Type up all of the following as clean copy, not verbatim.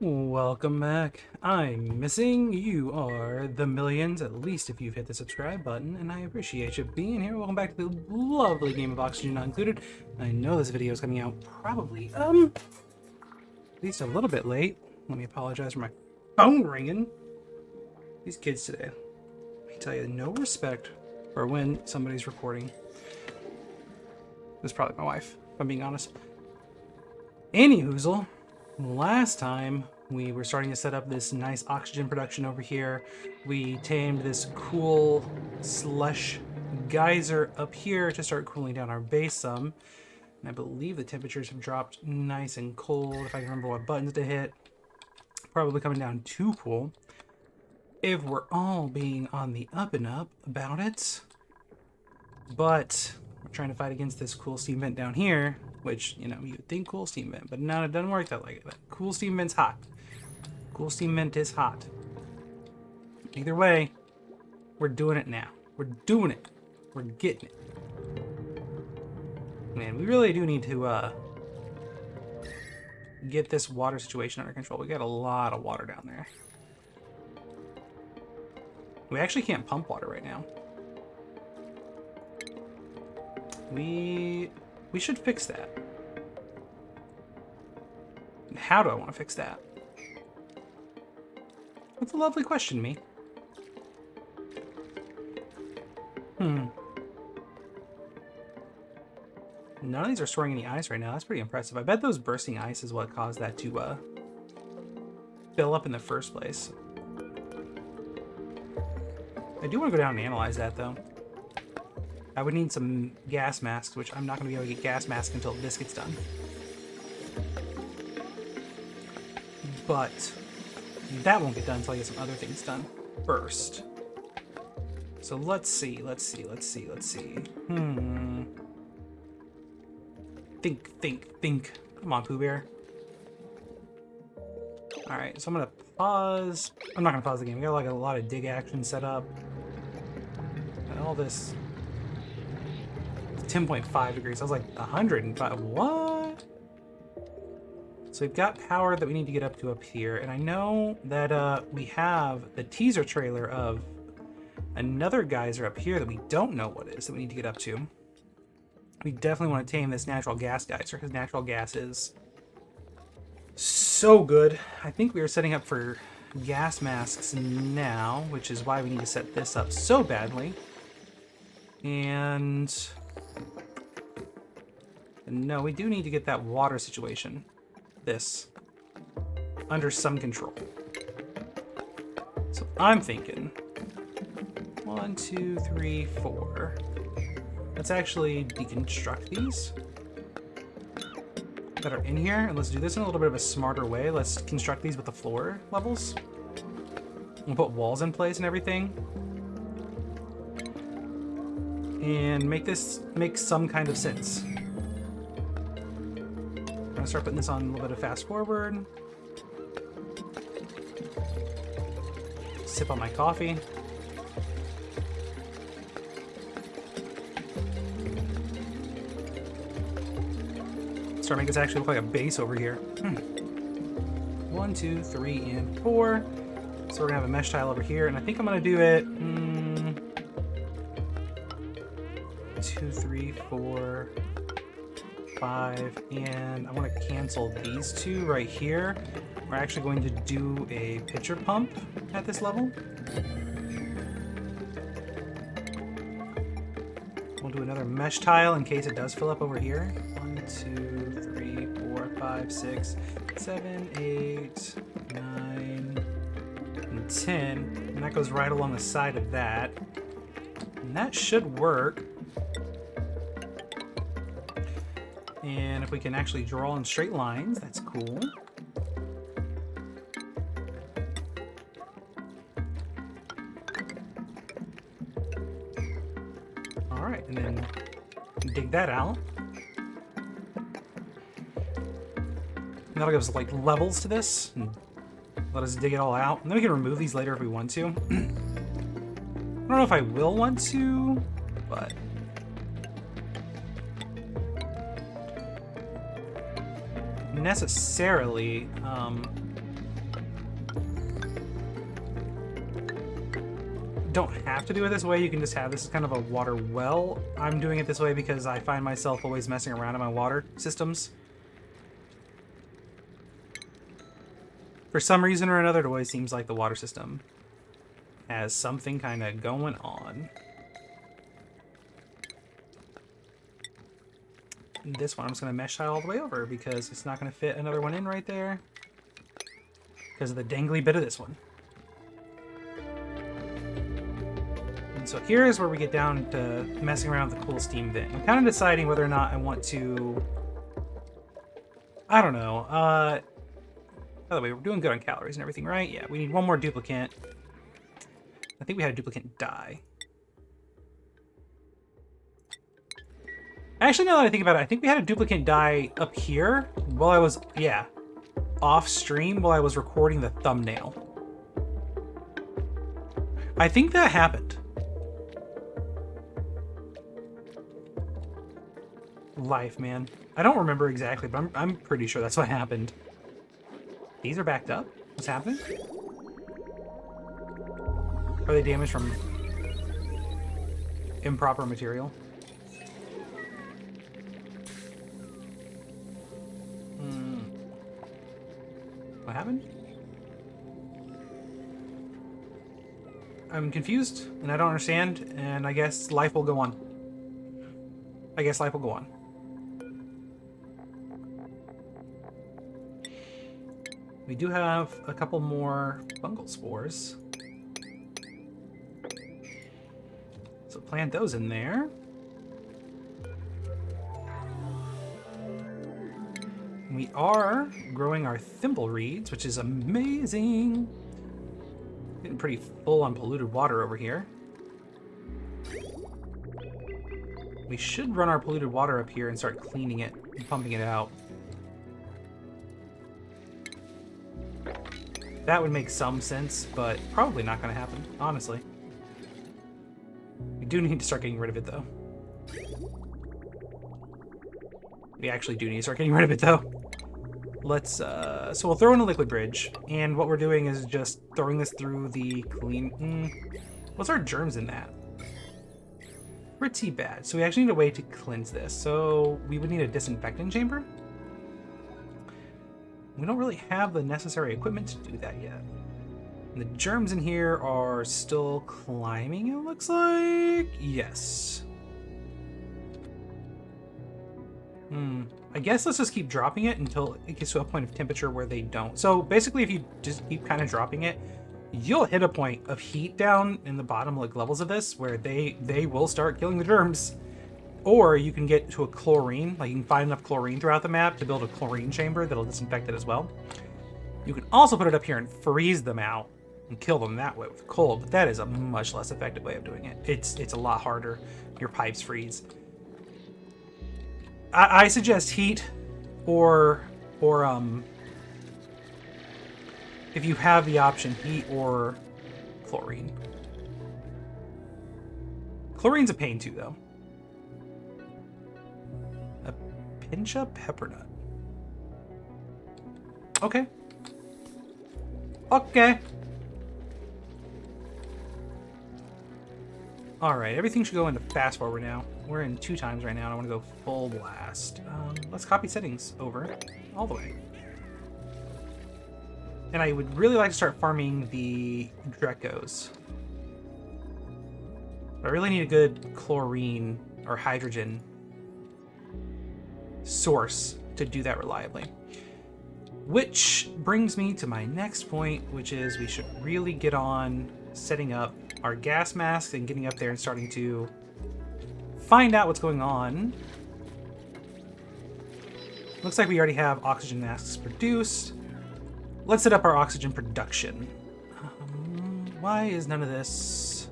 Welcome back. I'm missing. You are the millions, at least if you've hit the subscribe button, and I appreciate you being here. Welcome back to the lovely game of Oxygen Not Included. I know this video is coming out probably, at least a little bit late. Let me apologize for my phone ringing. These kids today, I tell you, no respect for when somebody's recording. This is probably my wife, if I'm being honest. Anyhoozle, last time we were starting to set up this nice oxygen production over here. We tamed this cool slush geyser up here to start cooling down our base some. And I believe the temperatures have dropped nice and cold. If I can remember what buttons to hit. Probably coming down too cool. If we're all being on the up and up about it. But we're trying to fight against this cool steam vent down here. Which, you know, you'd think cool steam vent, but no, it doesn't work that like that. Cool steam vent's hot. Cool steam vent is hot. Either way, we're doing it now. We're doing it. We're getting it. Man, we really do need to get this water situation under control. We got a lot of water down there. We actually can't pump water right now. We should fix that. How do I want to fix that? That's a lovely question, me. None of these are storing any ice right now. That's pretty impressive. I bet those bursting ice is what caused that to fill up in the first place. I do want to go down and analyze that, though. I would need some gas masks, which I'm not going to be able to get gas masks until this gets done. But that won't get done until I get some other things done first. So let's see. Think. Come on, Pooh Bear. Alright, so I'm going to pause. I'm not going to pause the game. We got like a lot of dig action set up. And all this. 10.5 degrees. I was like 105. What? So we've got power that we need to get up to up here. And I know that we have the teaser trailer of another geyser up here that we don't know what is that we need to get up to. We definitely want to tame this natural gas geyser because natural gas is so good. I think we are setting up for gas masks now, which is why we need to set this up so badly. And no, we do need to get that water situation, this, under some control. So I'm thinking 1, 2, 3, 4. Let's actually deconstruct these that are in here, and let's do this in a little bit of a smarter way. Let's construct these with the floor levels. We'll put walls in place and everything. And make this make some kind of sense. I'm gonna start putting this on a little bit of fast forward. Sip on my coffee. Start making this actually look like a base over here. 1, 2, 3, and 4. So we're gonna have a mesh tile over here, and I think I'm gonna do it 2, 3, 4, 5, and I want to cancel these two right here. We're actually going to do a pitcher pump at this level. We'll do another mesh tile in case it does fill up over here. 1, 2, 3, 4, 5, 6, 7, 8, 9, and 10. And that goes right along the side of that. And that should work. And if we can actually draw in straight lines, that's cool. All right, and then dig that out. And that'll give us like levels to this and let us dig it all out. And then we can remove these later if we want to. I don't know if I will want to, but necessarily don't have to do it this way. You can just have this as kind of a water well. I'm doing it this way because I find myself always messing around in my water systems. For some reason or another, it always seems like the water system has something kind of going on. This one I'm just going to mesh tile all the way over because it's not going to fit another one in right there because of the dangly bit of this one. And so here's where we get down to messing around with the cool steam vent. I'm kind of deciding whether or not I want to... I don't know. By the way, we're doing good on calories and everything, right? Yeah, we need one more duplicate. I think we had a duplicate die. Actually, now that I think about it, I think we had a duplicate die up here while I was, yeah, off stream while I was recording the thumbnail. I think that happened. Life, man. I don't remember exactly, but I'm pretty sure that's what happened. These are backed up? What's happening? Are they damaged from improper material? What happened? I'm confused, and I don't understand, and I guess life will go on. I guess life will go on. We do have a couple more fungal spores. So plant those in there. We are growing our thimble reeds, which is amazing. Getting pretty full on polluted water over here. We should run our polluted water up here and start cleaning it and pumping it out. That would make some sense, but probably not going to happen, honestly. We do need to start getting rid of it, though. We actually do need to start getting rid of it, though. Let's, so we'll throw in a liquid bridge, and what we're doing is just throwing this through the clean... what's our germs in that? Pretty bad. So we actually need a way to cleanse this. So we would need a disinfectant chamber. We don't really have the necessary equipment to do that yet. And the germs in here are still climbing, it looks like. Yes. I guess let's just keep dropping it until it gets to a point of temperature where they don't. So basically, if you just keep kind of dropping it, you'll hit a point of heat down in the bottom levels of this where they will start killing the germs. Or you can get to a chlorine, like you can find enough chlorine throughout the map to build a chlorine chamber that'll disinfect it as well. You can also put it up here and freeze them out and kill them that way with cold, but that is a much less effective way of doing it. It's a lot harder. Your pipes freeze. I suggest heat or if you have the option, heat or chlorine. Chlorine's a pain too, though. A pinch of pepper nut. Okay. Okay. Alright, everything should go into fast forward now. We're in 2 times right now, and I want to go full blast. Let's copy settings over all the way. And I would really like to start farming the Drecos. I really need a good chlorine or hydrogen source to do that reliably. Which brings me to my next point, which is we should really get on setting up our gas masks and getting up there and starting to find out what's going on. Looks like we already have oxygen masks produced. Let's set up our oxygen production. Why is none of this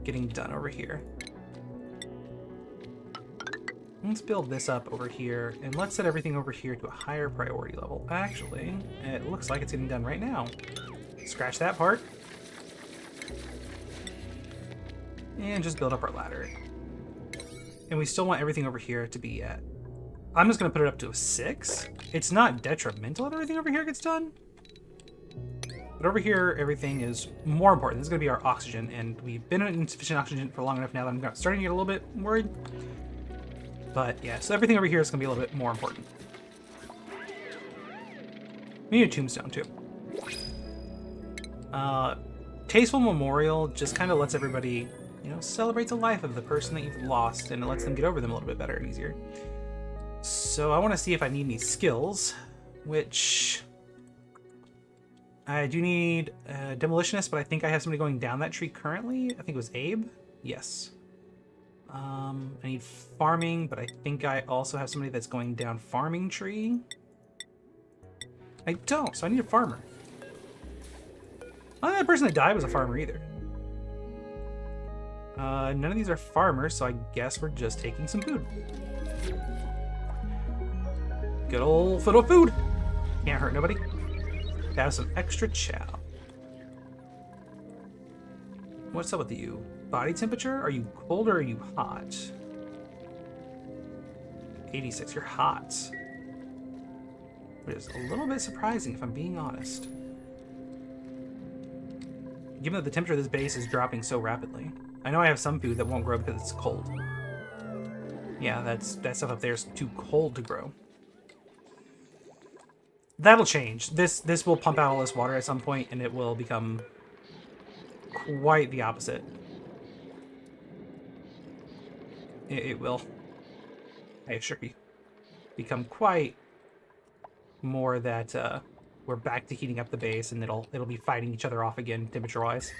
getting done over here? Let's build this up over here, and let's set everything over here to a higher priority level. Actually, it looks like it's getting done right now. Scratch that part. And just build up our ladder. And we still want everything over here to be at... I'm just going to put it up to a 6. It's not detrimental if everything over here gets done. But over here, everything is more important. This is going to be our oxygen, and we've been in insufficient oxygen for long enough now that I'm starting to get a little bit worried. But yeah, so everything over here is going to be a little bit more important. We need a tombstone, too. Tasteful Memorial just kind of lets everybody, you know, celebrate the life of the person that you've lost, and it lets them get over them a little bit better and easier. So I want to see if I need any skills, which I do need a Demolitionist, but I think I have somebody going down that tree currently. I think it was Abe. Yes. I need Farming, but I think I also have somebody that's going down Farming tree. I don't, so I need a farmer. I don't think that person that died was a farmer either. None of these are farmers, so I guess we're just taking some food. Good old fiddle food. Can't hurt nobody. Have some extra chow. What's up with you? Body temperature? Are you cold or are you hot? 86, you're hot. Which is a little bit surprising if I'm being honest. Given that the temperature of this base is dropping so rapidly. I know I have some food that won't grow because it's cold. Yeah, that stuff up there is too cold to grow. That'll change. This will pump out all this water at some point, and it will become quite the opposite. It will, I assure you, become quite more that we're back to heating up the base, and it'll be fighting each other off again temperature-wise.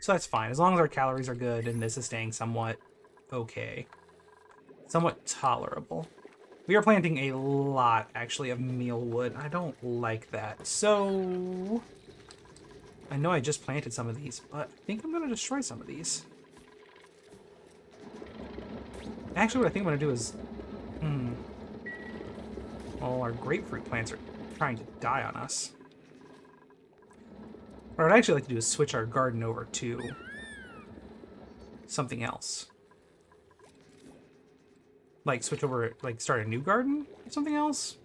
So that's fine, as long as our calories are good and this is staying somewhat okay. Somewhat tolerable. We are planting a lot, actually, of meal wood. I don't like that. So I know I just planted some of these, but I think I'm going to destroy some of these. Actually, what I think I'm going to do is... Well, our grapefruit plants are trying to die on us. What I'd actually like to do is switch our garden over to something else. Like, switch over, like, start a new garden or something else?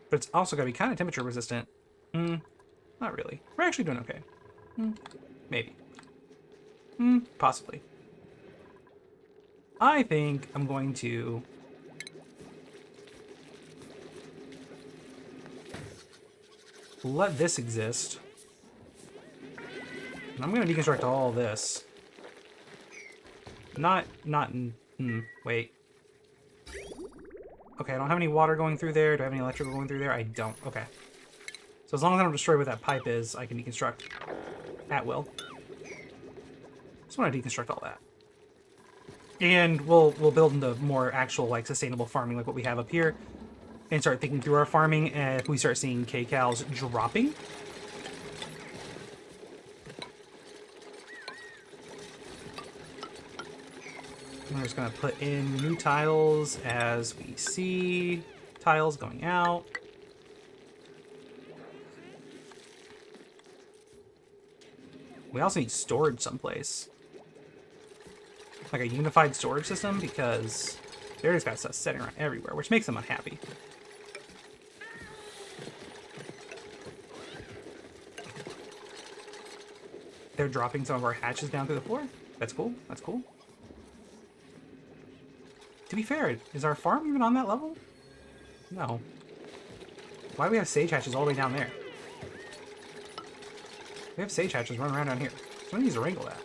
But it's also got to be kind of temperature resistant. Not really. We're actually doing okay. Maybe. Possibly. I think I'm going to... let this exist. And I'm going to deconstruct all this. Wait. Okay, I don't have any water going through there. Do I have any electrical going through there? I don't. Okay. So as long as I don't destroy what that pipe is, I can deconstruct at will. Just want to deconstruct all that. And we'll build into more actual, like, sustainable farming like what we have up here. And start thinking through our farming, and if we start seeing K-Cows dropping. We're just going to put in new tiles as we see tiles going out. We also need storage someplace. Like a unified storage system, because they just got stuff sitting around everywhere, which makes them unhappy. They're dropping some of our hatches down through the floor. That's cool. That's cool. To be fair, is our farm even on that level? No. Why do we have sage hatches all the way down there? We have sage hatches running around down here. Someone needs to wrangle that.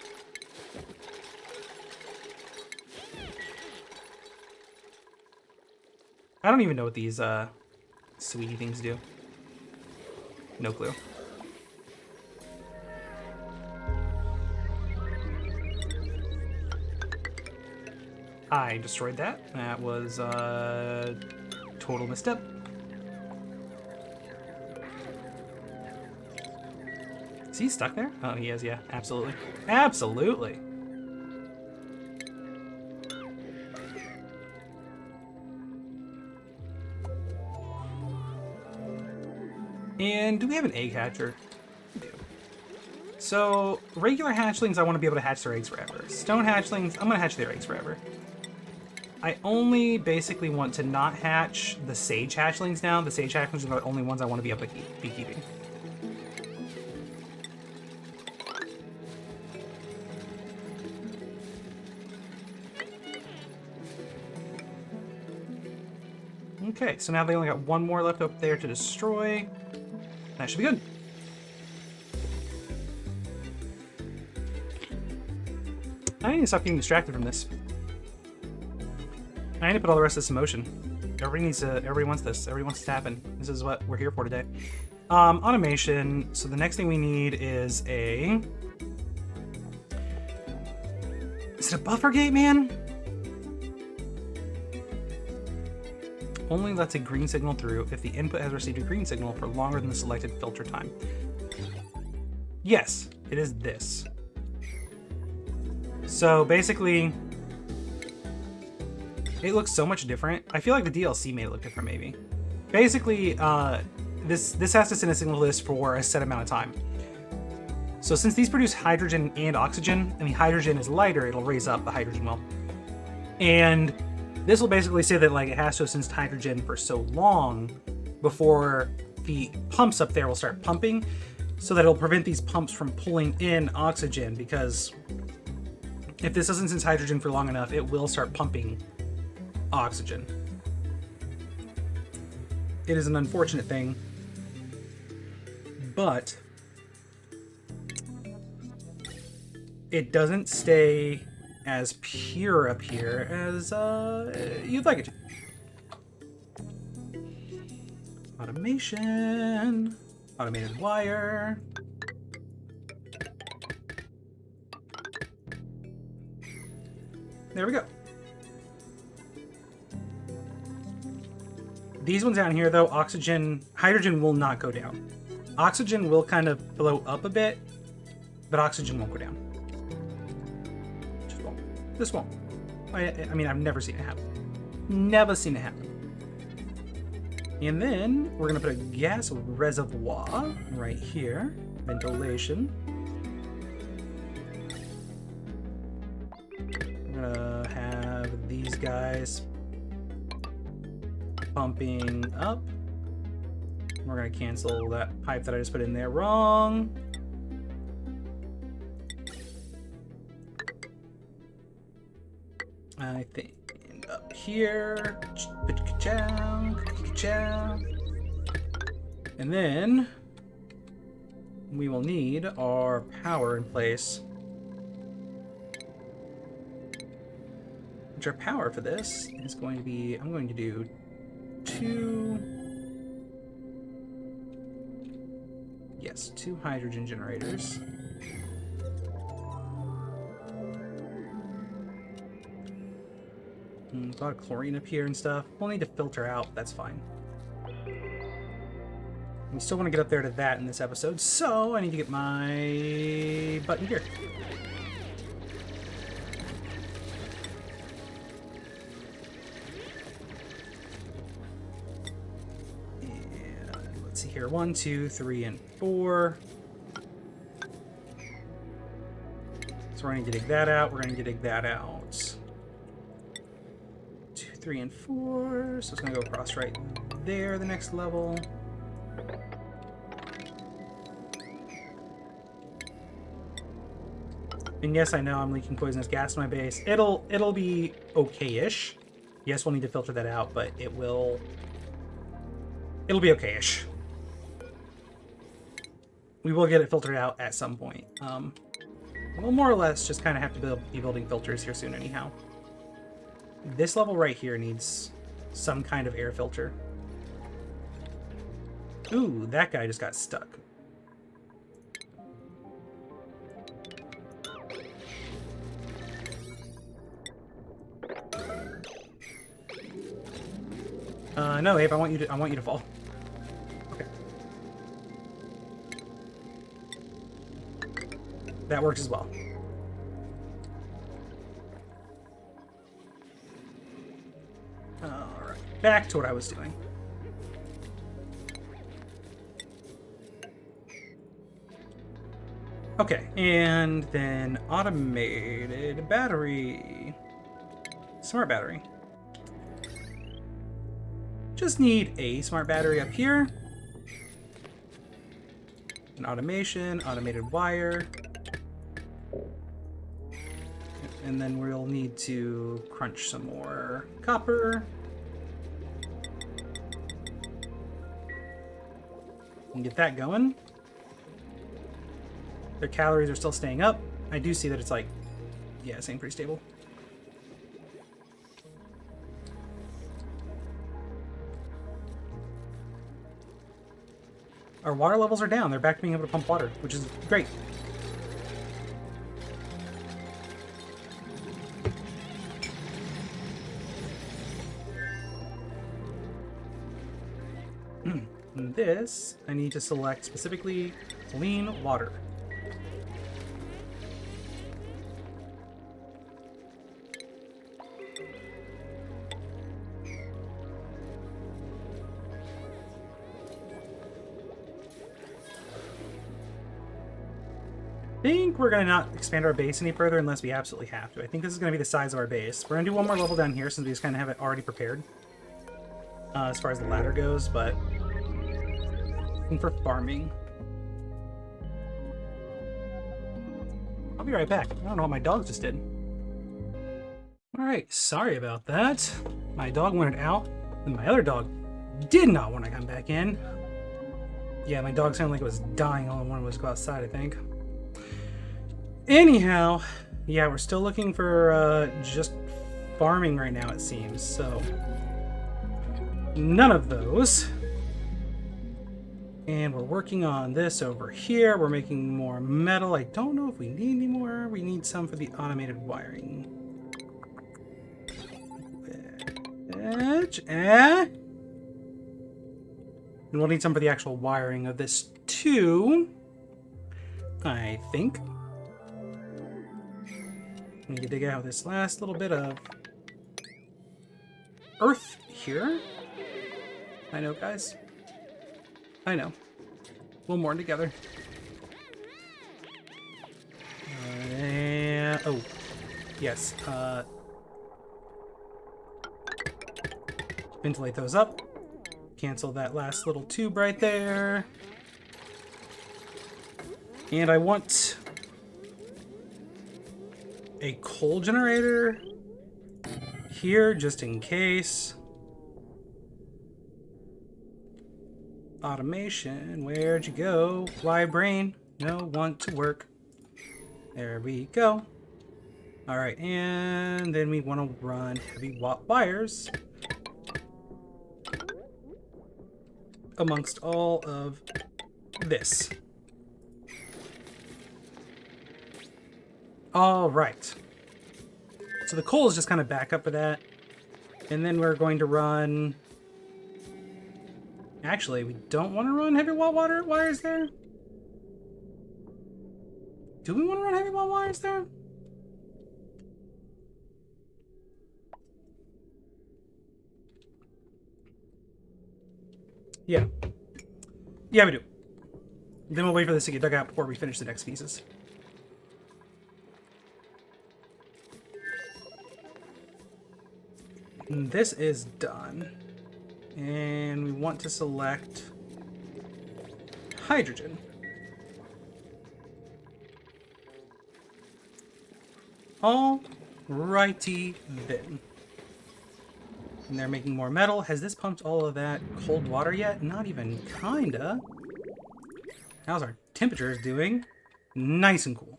I don't even know what these sweetie things do. No clue. I destroyed that. That was a total misstep. Is he stuck there? Oh, he is, yeah. Absolutely. Absolutely. And do we have an egg hatcher? We do. So, regular hatchlings, I want to be able to hatch their eggs forever. Stone hatchlings, I'm going to hatch their eggs forever. I only basically want to not hatch the sage hatchlings now. The sage hatchlings are the only ones I want to be able to be keeping. Okay, so now they only got one more left up there to destroy. That should be good. I need to stop getting distracted from this. I need to put all the rest of this in motion. Everybody wants this. Everybody wants to happen. This is what we're here for today. Automation. So the next thing we need is a... Is it a buffer gate, man? Only lets a green signal through if the input has received a green signal for longer than the selected filter time. Yes, it is this. So basically, it looks so much different. I feel like the DLC made it look different, maybe. Basically, this has to send a signal to this for a set amount of time. So since these produce hydrogen and oxygen, and the hydrogen is lighter, it'll raise up, the hydrogen will. And this will basically say that like it has to have sensed hydrogen for so long before the pumps up there will start pumping, so that it'll prevent these pumps from pulling in oxygen, because if this doesn't sense hydrogen for long enough, it will start pumping oxygen. It is an unfortunate thing, but it doesn't stay as pure up here as you'd like it to. Automation. Automated wire. There we go. These ones down here, though, hydrogen will not go down. Oxygen will kind of blow up a bit, but oxygen won't go down. Just won't. This won't. I mean, I've never seen it happen. Never seen it happen. And then we're gonna put a gas reservoir right here. Ventilation. We're gonna have these guys pumping up. We're gonna cancel that pipe that I just put in there wrong. I think up here. And then we will need our power in place. Which our power for this is going to be, I'm going to do two hydrogen generators. A lot of chlorine up here and stuff. We'll need to filter out, but that's fine. We still want to get up there to that in this episode, so I need to get my button here. And let's see here. 1, 2, 3, and 4. So we're going to dig that out. We're going to dig that out. 2, 3, and 4. So it's going to go across right there, the next level. And yes, I know I'm leaking poisonous gas in my base. It'll be okay-ish. Yes, we'll need to filter that out, but it'll be okay-ish. We will get it filtered out at some point. We'll more or less just kind of have to be building filters here soon anyhow. This level right here needs some kind of air filter. Ooh, that guy just got stuck. No, Abe, I want you to fall. Okay. That works as well. Alright, back to what I was doing. Okay, and then automated battery. Smart battery. Just need a smart battery up here. An automation, automated wire. And then we'll need to crunch some more copper. And get that going. Their calories are still staying up. I do see that it's like, yeah, staying pretty stable. Our water levels are down. They're back to being able to pump water, which is great. And this, I need to select specifically clean water. I think we're going to not expand our base any further unless we absolutely have to. I think this is going to be the size of our base. We're going to do one more level down here since we just kind of have it already prepared as far as the ladder goes, but for farming. I'll be right back. I don't know what my dog just did. Alright, sorry about that. My dog wanted out, and my other dog did not want to come back in. Yeah, my dog sounded like it was dying. All I wanted was to go outside, I think. Anyhow, yeah, we're still looking for just farming right now, it seems. So, none of those. And we're working on this over here. We're making more metal. I don't know if we need any more. We need some for the automated wiring. And we'll need some for the actual wiring of this too, I think. I need to dig out this last little bit of earth here. I know, guys. I know. We'll mourn together. Oh, yes. Ventilate those up. Cancel that last little tube right there. And I want a coal generator here just in case. Automation, where'd you go? Why, brain? No, want to work. There we go. Alright, and then we want to run heavy watt wires amongst all of this. Alright. So the coal is just kind of backup for that. And then we're going to run... Actually, we don't want to run heavy wall wires there? Do we want to run heavy wall wires there? Yeah. Yeah, we do. Then we'll wait for this to get dug out before we finish the next pieces. And this is done. And we want to select hydrogen. Alrighty then. And they're making more metal. Has this pumped all of that cold water yet? Not even kinda. How's our temperatures doing? Nice and cool.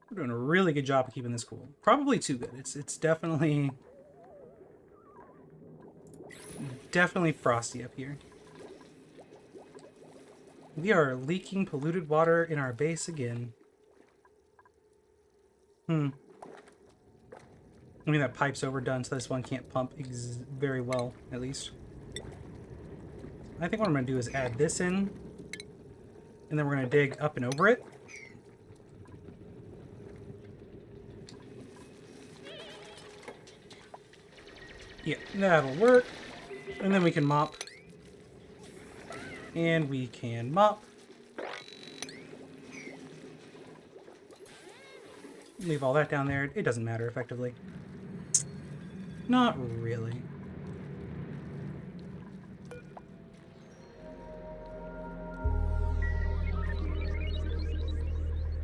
We're doing a really good job of keeping this cool. Probably too good. It's definitely frosty up here. We are leaking polluted water in our base again. I mean, that pipe's overdone, so this one can't pump very well, at least. I think what I'm going to do is add this in, and then we're going to dig up and over it. Yeah, that'll work. And then we can mop. And we can mop. Leave all that down there. It doesn't matter, effectively. Not really.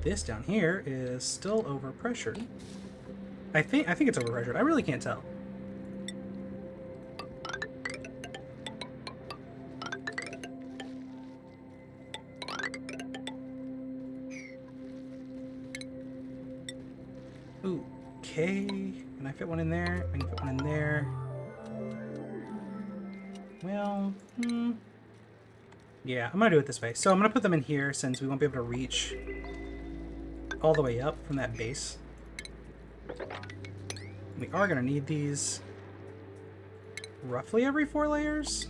this down here is still overpressured. I think it's overpressured. I really can't tell. Ooh, okay. Can I fit one in there? I can fit one in there. Well, yeah, I'm gonna do it this way. So I'm gonna put them in here since we won't be able to reach all the way up from that base. We are gonna need these roughly every 4 layers.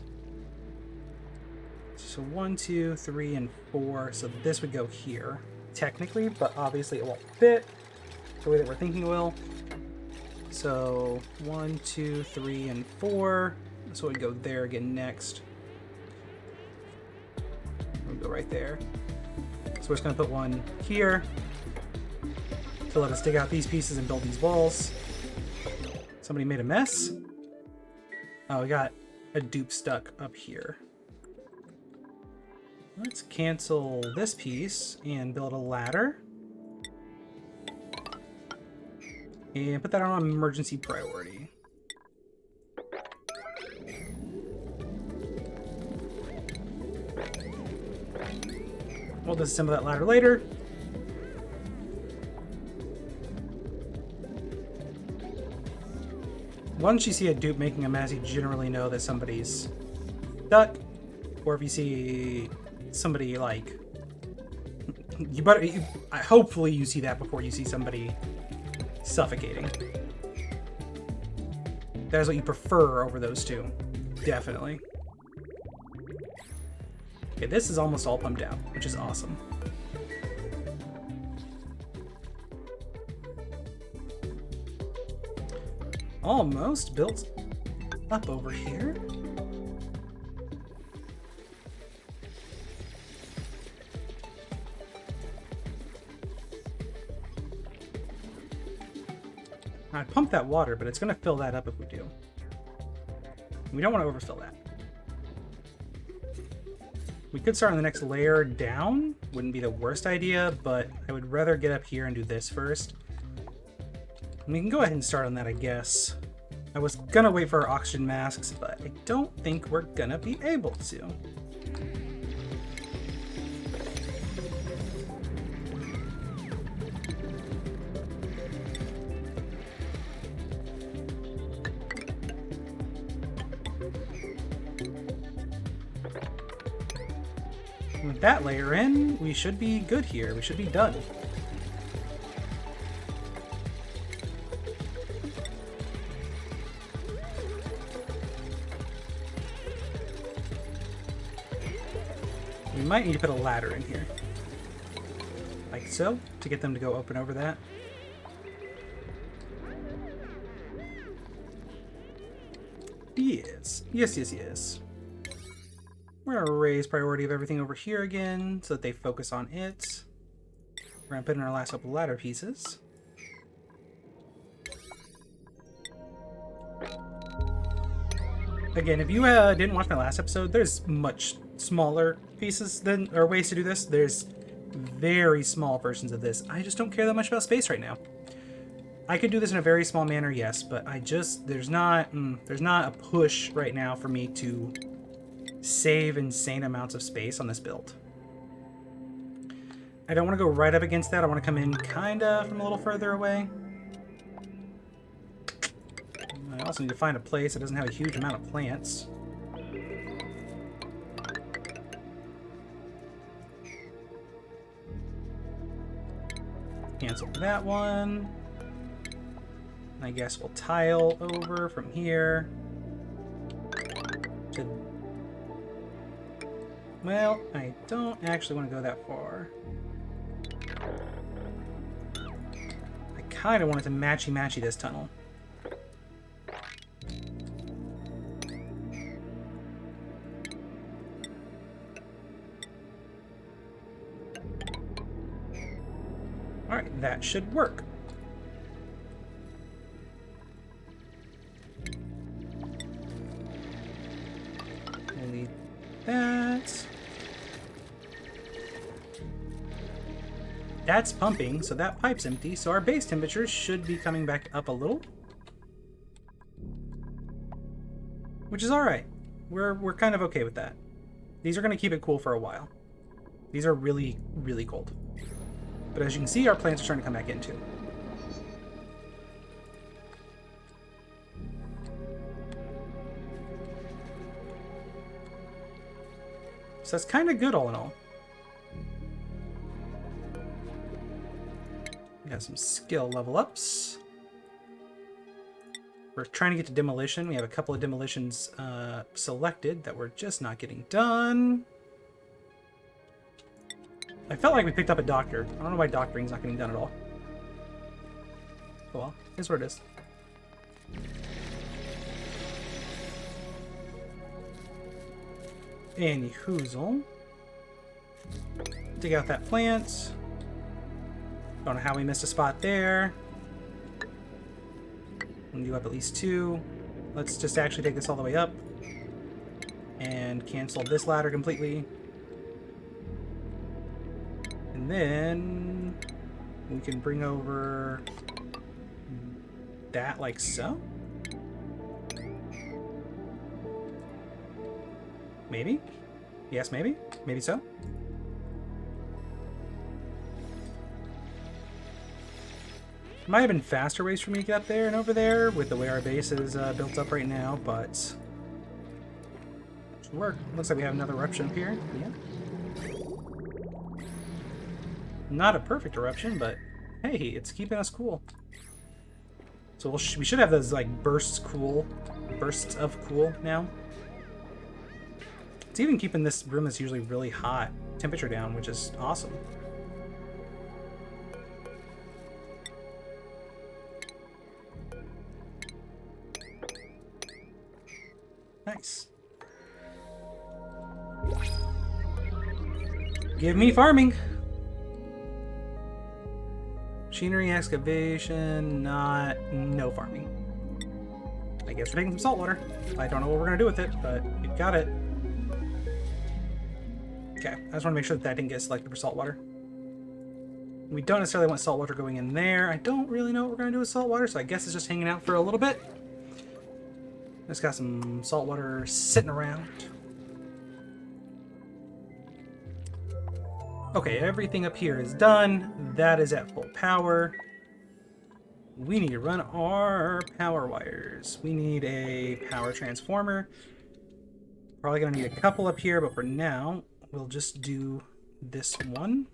So 1, 2, 3, and 4. So this would go here, technically, but obviously it won't fit the way that we're thinking it will. So 1, 2, 3, and 4. So we'd go there again next. We'll go right there. So we're just gonna put one here to let us dig out these pieces and build these walls. Somebody made a mess. Oh, we got a dupe stuck up here. Let's cancel this piece and build a ladder. And put that on emergency priority. We'll disassemble that ladder later. Once you see a dupe making a mess, you generally know that somebody's stuck. Or if you see somebody like... hopefully you see that before you see somebody suffocating. That is what you prefer over those two. Definitely. Okay, this is almost all pumped out, which is awesome. Almost built up over here. I pumped that water, but it's going to fill that up if we do. We don't want to overfill that. We could start on the next layer down. Wouldn't be the worst idea, but I would rather get up here and do this first. And we can go ahead and start on that, I guess. I was gonna wait for our oxygen masks, but I don't think we're gonna be able to. With that layer in, we should be good here. We should be done. We might need to put a ladder in here. Like so, to get them to go open over that. Yes. Yes. We're going to raise priority of everything over here again so that they focus on it. We're going to put in our last couple ladder pieces. Again, if you didn't watch my last episode, there's much smaller pieces or ways to do this. There's very small versions of this. I just don't care that much about space right now. I could do this in a very small manner, yes, but there's not a push right now for me to save insane amounts of space on this build. I don't want to go right up against that. I want to come in kind of from a little further away. I also need to find a place that doesn't have a huge amount of plants. Cancel that one. I guess we'll tile over from here to... Well, I don't actually want to go that far. I kind of want it to matchy-matchy this tunnel. Alright, that should work. We'll need that. That's pumping, so that pipe's empty, so our base temperature should be coming back up a little. Which is alright. We're kind of okay with that. These are going to keep it cool for a while. These are really, really cold. But as you can see, our plants are starting to come back in too. So that's kind of good all in all. We got some skill level ups. We're trying to get to demolition. We have a couple of demolitions selected that we're just not getting done. I felt like we picked up a doctor. I don't know why doctoring's not getting done at all. Oh well, here's what it is. Any hoozle. Dig out that plant. Don't know how we missed a spot there. I'm gonna do up at least 2. Let's just actually take this all the way up. And cancel this ladder completely. And then we can bring over that like so. Maybe? Yes, maybe? Maybe so? Might have been faster ways for me to get up there and over there with the way our base is built up right now, but should work. Looks like we have another eruption up here. Yeah. Not a perfect eruption, but hey, it's keeping us cool. So we should have those like bursts of cool now. It's even keeping this room that's usually really hot temperature down, which is awesome. Nice. Give me farming. Machinery, excavation, no farming. I guess we're taking some salt water. I don't know what we're gonna do with it, but we got it. Okay, I just want to make sure that didn't get selected for salt water. We don't necessarily want salt water going in there. I don't really know what we're gonna do with salt water, so I guess it's just hanging out for a little bit. Just got some salt water sitting around. Okay, everything up here is done. That is at full power. We need to run our power wires. We need a power transformer. Probably gonna need a couple up here, but for now, we'll just do this one.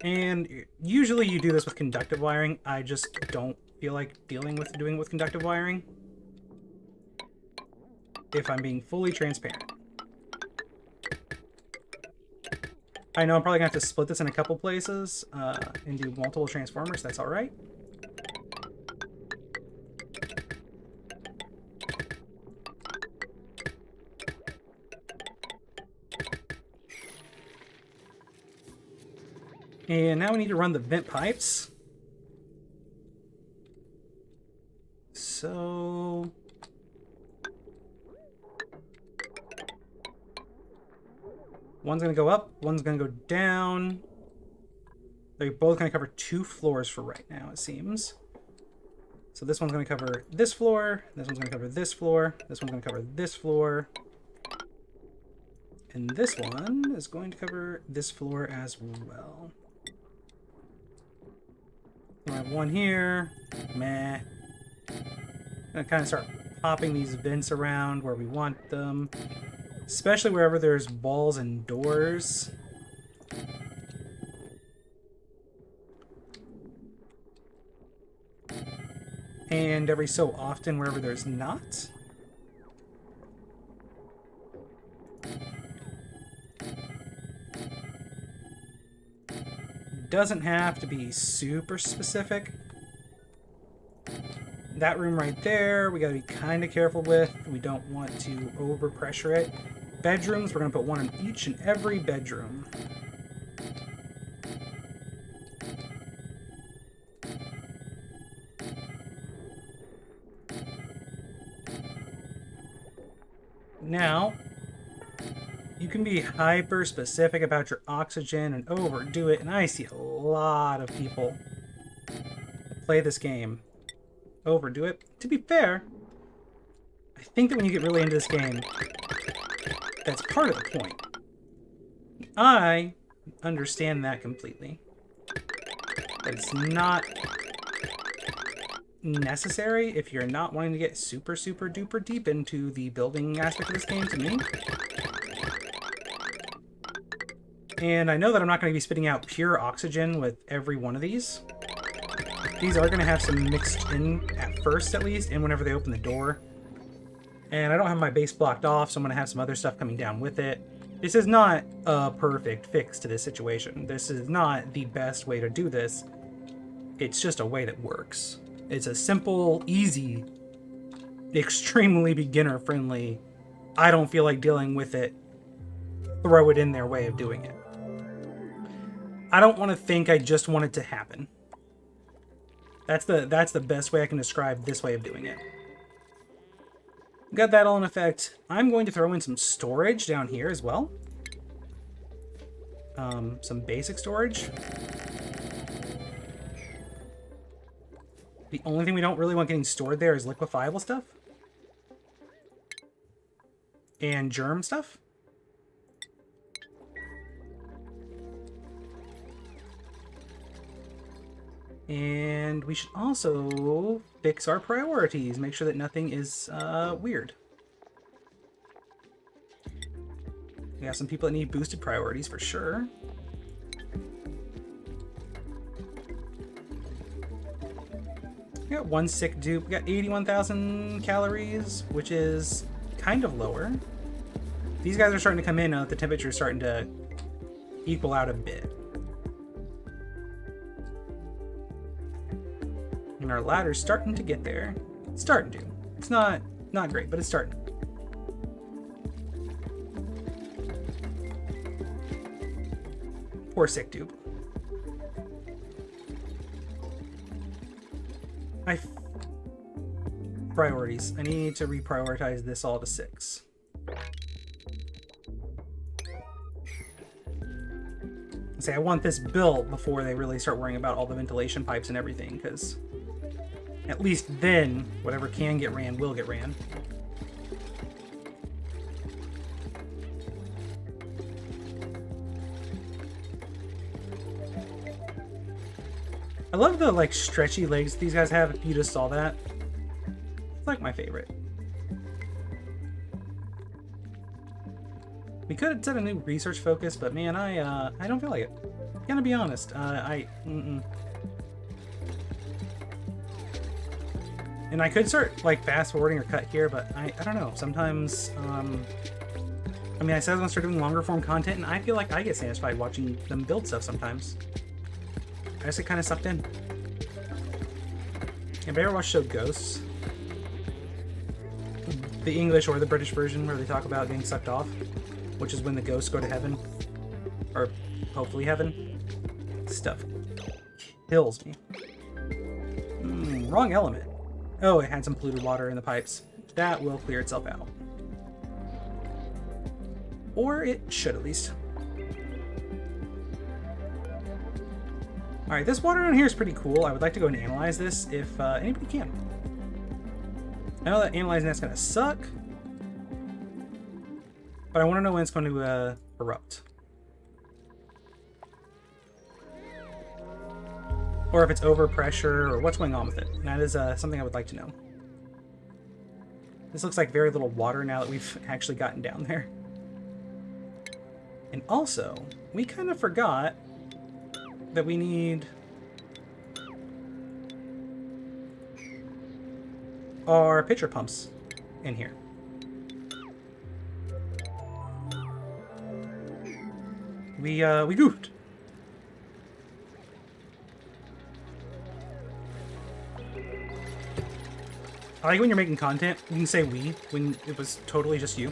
And usually you do this with conductive wiring. I just don't feel like doing it with conductive wiring, if I'm being fully transparent. I know I'm probably gonna have to split this in a couple places and do multiple transformers. That's all right. And now we need to run the vent pipes. So one's gonna go up, one's gonna go down. They're both gonna cover 2 floors for right now, it seems. So this one's gonna cover this floor, this one's gonna cover this floor, this one's gonna cover this floor. And this one is going to cover this floor as well. I have one here. Meh. I'm gonna kind of start popping these vents around where we want them, especially wherever there's walls and doors. And every so often wherever there's not. Doesn't have to be super specific. That room right there, we gotta be kind of careful with. We don't want to overpressure it. Bedrooms, we're gonna put one in each and every bedroom. Now, you can be hyper specific about your oxygen and overdo it, and I see a lot of people play this game overdo it. To be fair, I think that when you get really into this game, that's part of the point. I understand that completely. But it's not necessary if you're not wanting to get super, super duper deep into the building aspect of this game to me. And I know that I'm not going to be spitting out pure oxygen with every one of these. These are going to have some mixed in at first, at least, and whenever they open the door. And I don't have my base blocked off, so I'm going to have some other stuff coming down with it. This is not a perfect fix to this situation. This is not the best way to do this. It's just a way that works. It's a simple, easy, extremely beginner-friendly, I don't feel like dealing with it, throw it in their way of doing it. I don't want to think I just want it to happen. That's the best way I can describe this way of doing it. Got that all in effect. I'm going to throw in some storage down here as well. Some basic storage. The only thing we don't really want getting stored there is liquefiable stuff. And germ stuff. And we should also fix our priorities. Make sure that nothing is weird. We got some people that need boosted priorities for sure. We got one sick dupe. We got 81,000 calories, which is kind of lower. These guys are starting to come in. The temperature is starting to equal out a bit. And our ladder's starting to get there. It's starting to. It's not great, but it's starting. Poor sick dupe. Priorities. I need to reprioritize this all to 6. Say I want this built before they really start worrying about all the ventilation pipes and everything, because at least then whatever can get ran will get ran. I love the like stretchy legs these guys have. If you just saw that, it's like my favorite. We could have set a new research focus, but man, I don't feel like it. I'm gonna be honest. And I could start like fast forwarding or cut here, but I don't know. Sometimes, I mean, I said I was gonna start doing longer form content, and I feel like I get satisfied watching them build stuff sometimes. I just get kind of sucked in. Have you ever watched the show Ghosts? The English or the British version where they talk about getting sucked off, which is when the ghosts go to heaven. Or hopefully heaven. Stuff kills me. Wrong element. Oh, it had some polluted water in the pipes. That will clear itself out. Or it should at least. Alright, this water down here is pretty cool. I would like to go and analyze this if anybody can. I know that analyzing that's going to suck, but I want to know when it's going to erupt. Or if it's overpressure, or what's going on with it. And that is something I would like to know. This looks like very little water now that we've actually gotten down there. And also, we kind of forgot that we need our pitcher pumps in here. We goofed. I like when you're making content, you can say we when it was totally just you.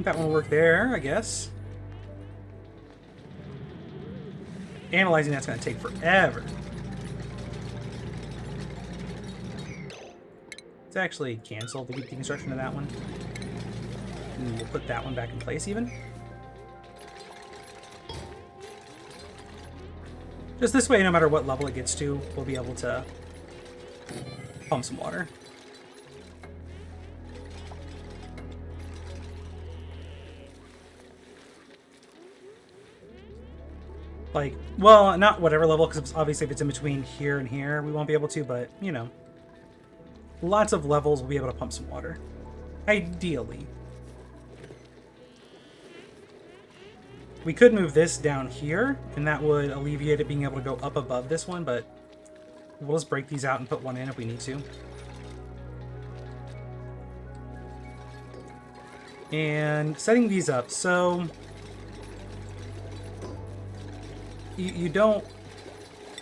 That one will work there, I guess. Analyzing that's going to take forever. let's actually cancel the deconstruction of that one. And we'll put that one back in place even. Just this way, no matter what level it gets to, we'll be able to pump some water. Like, well, not whatever level, because obviously if it's in between here and here, we won't be able to, but, you know, lots of levels we'll be able to pump some water. Ideally. We could move this down here, and that would alleviate it being able to go up above this one, but we'll just break these out and put one in if we need to. And setting these up, so you don't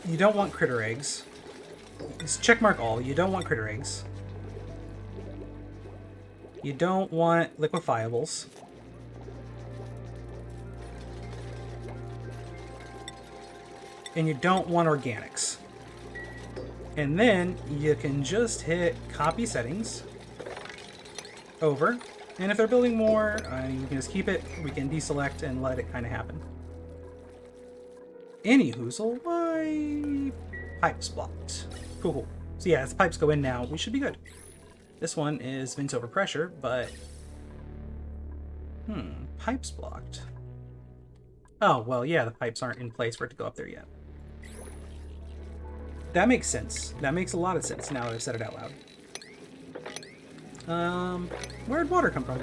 want critter eggs. Just checkmark all. You don't want critter eggs. You don't want liquefiables. And you don't want organics. And then you can just hit copy settings over. And if they're building more, you can just keep it. We can deselect and let it kind of happen. Anyhoozle, why? Pipes blocked. Cool. So yeah, as the pipes go in now, we should be good. This one is vents over pressure, but... pipes blocked. Oh, well, yeah, the pipes aren't in place for it to go up there yet. That makes sense. That makes a lot of sense now that I've said it out loud. Where'd water come from?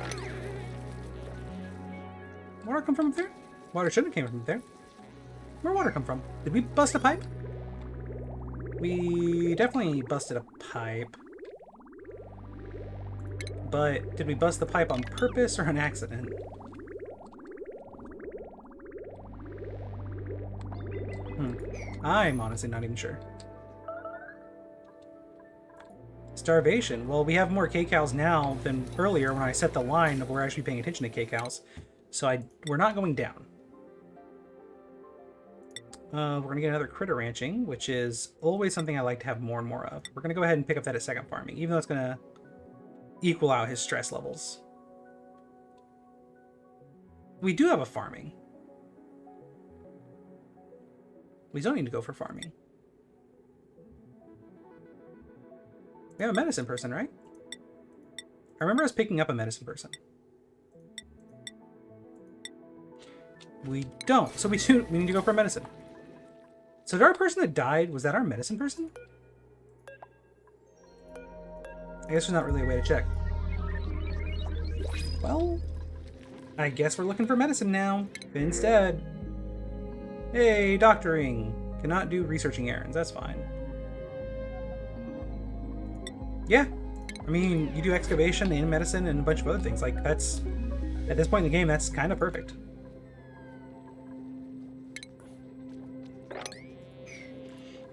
Water come from up there? Water shouldn't have came from there. Where'd water come from? Did we bust a pipe? We definitely busted a pipe. But did we bust the pipe on purpose or an accident? I'm honestly not even sure. Starvation. Well, we have more K-cows now than earlier when I set the line of we're actually paying attention to K-cows. So we're not going down. We're going to get another critter ranching, which is always something I like to have more and more of. We're going to go ahead and pick up that at second farming, even though it's going to equal out his stress levels. We do have a farming. We don't need to go for farming. We have a medicine person, right? I remember us picking up a medicine person. We don't. So we need to go for medicine. So did our person that died, was that our medicine person? I guess there's not really a way to check. Well, I guess we're looking for medicine now. Instead. Hey, doctoring. Cannot do researching errands. That's fine. Yeah. I mean, you do excavation and medicine and a bunch of other things. Like, that's... At this point in the game, that's kind of perfect.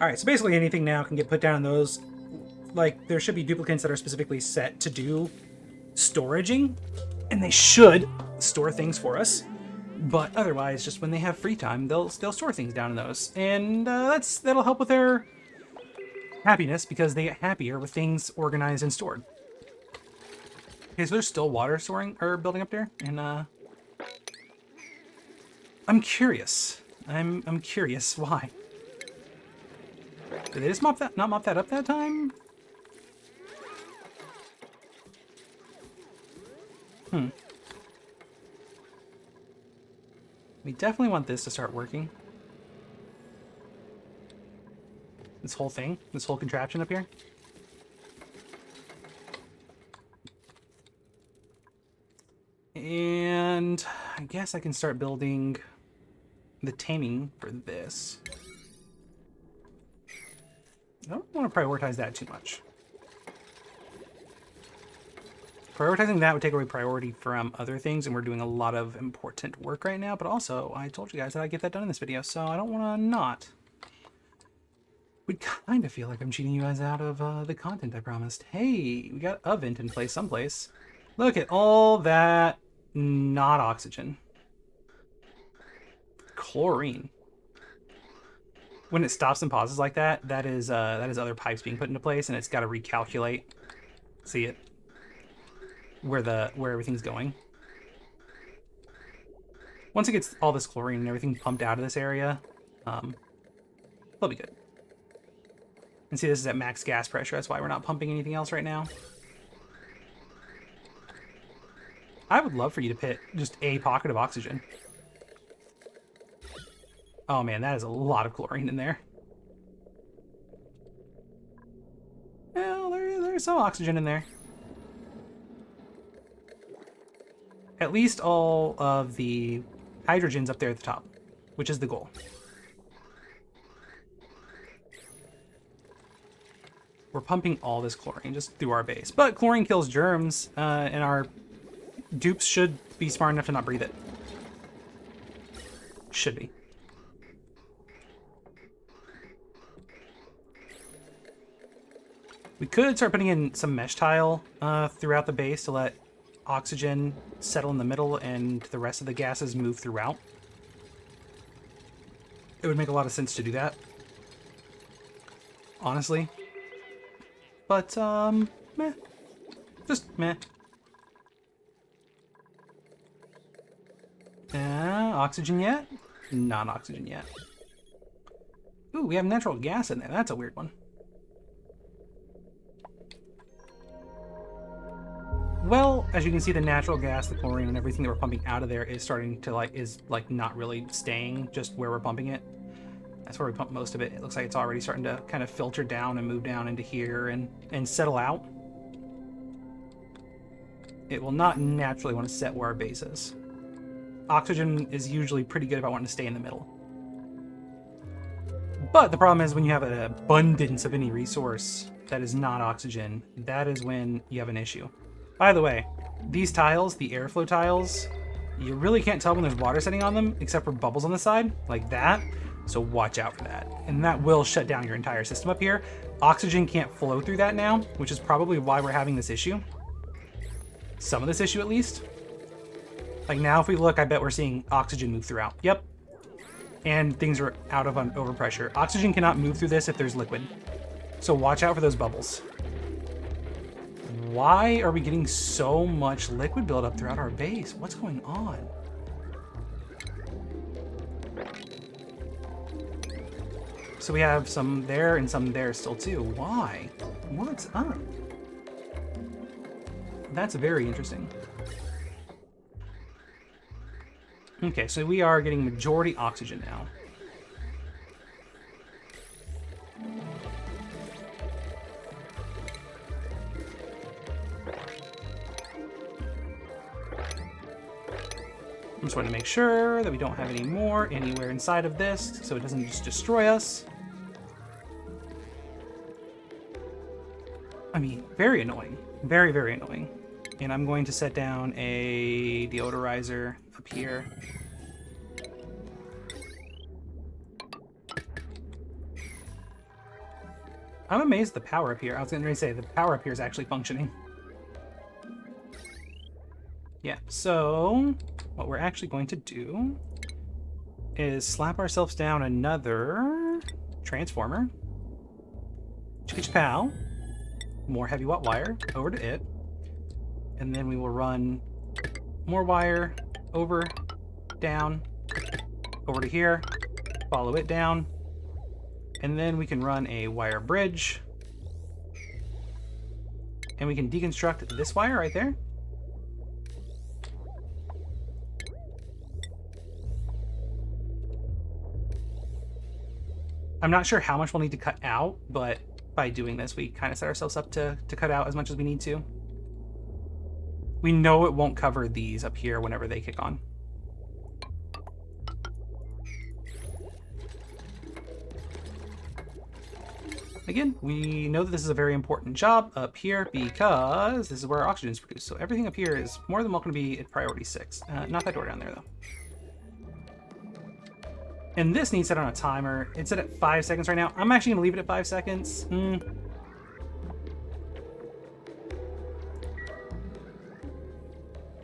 Alright, so basically anything now can get put down in those. Like, there should be duplicates that are specifically set to do storaging. And they should store things for us. But otherwise, just when they have free time, they'll store things down in those. And that'll help with their happiness, because they get happier with things organized and stored. Okay, so there's still water storing or building up there, and I'm curious. I'm curious why. Did they just not mop that up that time? We definitely want this to start working. This whole thing, this whole contraption up here. And I guess I can start building the taming for this. I don't want to prioritize that too much. Prioritizing that would take away priority from other things, and we're doing a lot of important work right now, but also, I told you guys that I'd get that done in this video, so I don't want to not. Would kind of feel like I'm cheating you guys out of the content I promised. Hey, we got a vent in place someplace. Look at all that not oxygen. Chlorine. When it stops and pauses like that, that is other pipes being put into place, and it's got to recalculate. See it? Where everything's going. Once it gets all this chlorine and everything pumped out of this area, they'll be good. And see, this is at max gas pressure. That's why we're not pumping anything else right now. I would love for you to pit just a pocket of oxygen. Oh man, that is a lot of chlorine in there. Well, there's some oxygen in there. At least all of the hydrogen's up there at the top, which is the goal. We're pumping all this chlorine just through our base. But chlorine kills germs, and our dupes should be smart enough to not breathe it. Should be. We could start putting in some mesh tile throughout the base to let oxygen settle in the middle and the rest of the gases move throughout. It would make a lot of sense to do that, honestly. But, meh. Just meh. Oxygen yet? Not oxygen yet. Ooh, we have natural gas in there. That's a weird one. Well, as you can see, the natural gas, the chlorine, and everything that we're pumping out of there is starting to, is not really staying just where we're pumping it. That's where we pump most of it. It looks like it's already starting to kind of filter down and move down into here and settle out. It will not naturally want to set where our base is. Oxygen is usually pretty good about wanting to stay in the middle. But the problem is when you have an abundance of any resource that is not oxygen, that is when you have an issue. By the way, these tiles, the airflow tiles, you really can't tell when there's water sitting on them except for bubbles on the side, like that. So watch out for that. And that will shut down your entire system up here. Oxygen can't flow through that now, which is probably why we're having this issue. Some of this issue at least. Like now if we look, I bet we're seeing oxygen move throughout. Yep. And things are out of overpressure. Oxygen cannot move through this if there's liquid. So watch out for those bubbles. Why are we getting so much liquid buildup throughout our base? What's going on? So we have some there and some there still too. Why? What's up? That's very interesting. Okay, so we are getting majority oxygen now. I'm just wanting to make sure that we don't have any more anywhere inside of this so it doesn't just destroy us. I mean, very annoying. Very, very annoying. And I'm going to set down a deodorizer up here. I'm amazed at the power up here. I was going to say the power up here is actually functioning. Yeah, so what we're actually going to do is slap ourselves down another transformer. Chicka-chow. More heavy watt wire over to it. And then we will run more wire over, down, over to here, follow it down, and then we can run a wire bridge. And we can deconstruct this wire right there. I'm not sure how much we'll need to cut out, but by doing this, we kind of set ourselves up to cut out as much as we need to. We know it won't cover these up here whenever they kick on. Again, we know that this is a very important job up here because this is where our oxygen is produced. So everything up here is more than welcome to be at priority 6. Not that door down there, though. And this needs set on a timer. It's set at 5 seconds right now. I'm actually going to leave it at 5 seconds.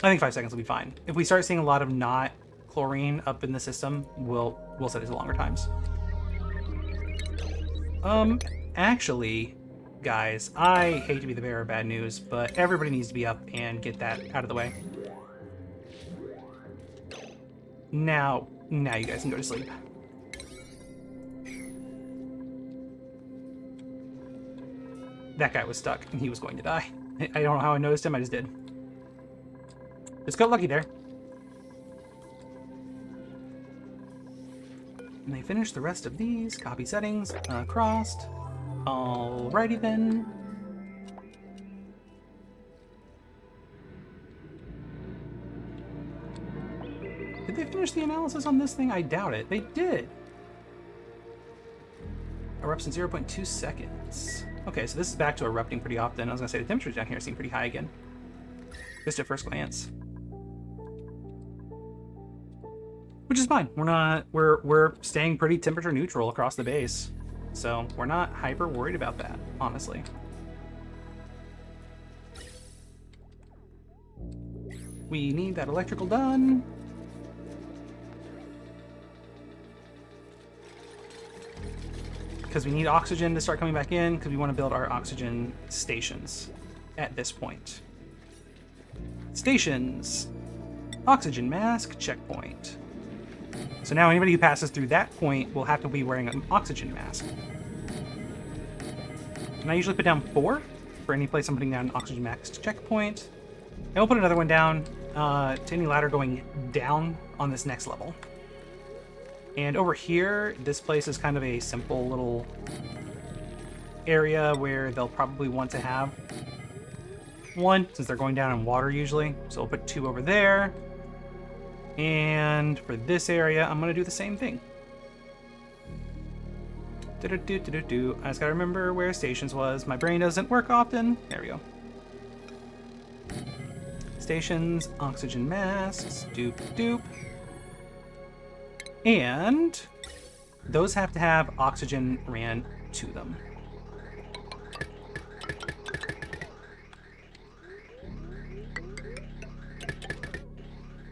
I think 5 seconds will be fine. If we start seeing a lot of not chlorine up in the system, we'll set it to longer times. Actually, guys, I hate to be the bearer of bad news, but everybody needs to be up and get that out of the way. Now you guys can go to sleep. That guy was stuck, and he was going to die. I don't know how I noticed him, I just did. Just got lucky there. And they finished the rest of these. Copy settings, crossed. Alrighty then. Did they finish the analysis on this thing? I doubt it. They did. Erupts in 0.2 seconds. Okay, so this is back to erupting pretty often. I was gonna say the temperatures down here seem pretty high again. Just at first glance. Which is fine. We're staying pretty temperature neutral across the base. So we're not hyper worried about that, honestly. We need that electrical done. Because we need oxygen to start coming back in, because we want to build our oxygen stations at this point. Stations. Oxygen mask, checkpoint. So now anybody who passes through that point will have to be wearing an oxygen mask. And I usually put down 4 for any place I'm putting down an oxygen mask checkpoint. And we'll put another one down to any ladder going down on this next level. And over here, this place is kind of a simple little area where they'll probably want to have one, since they're going down in water usually. So we'll put 2 over there. And for this area, I'm going to do the same thing. I just gotta remember where stations was. My brain doesn't work often. There we go. Stations, oxygen masks, doop. And those have to have oxygen ran to them.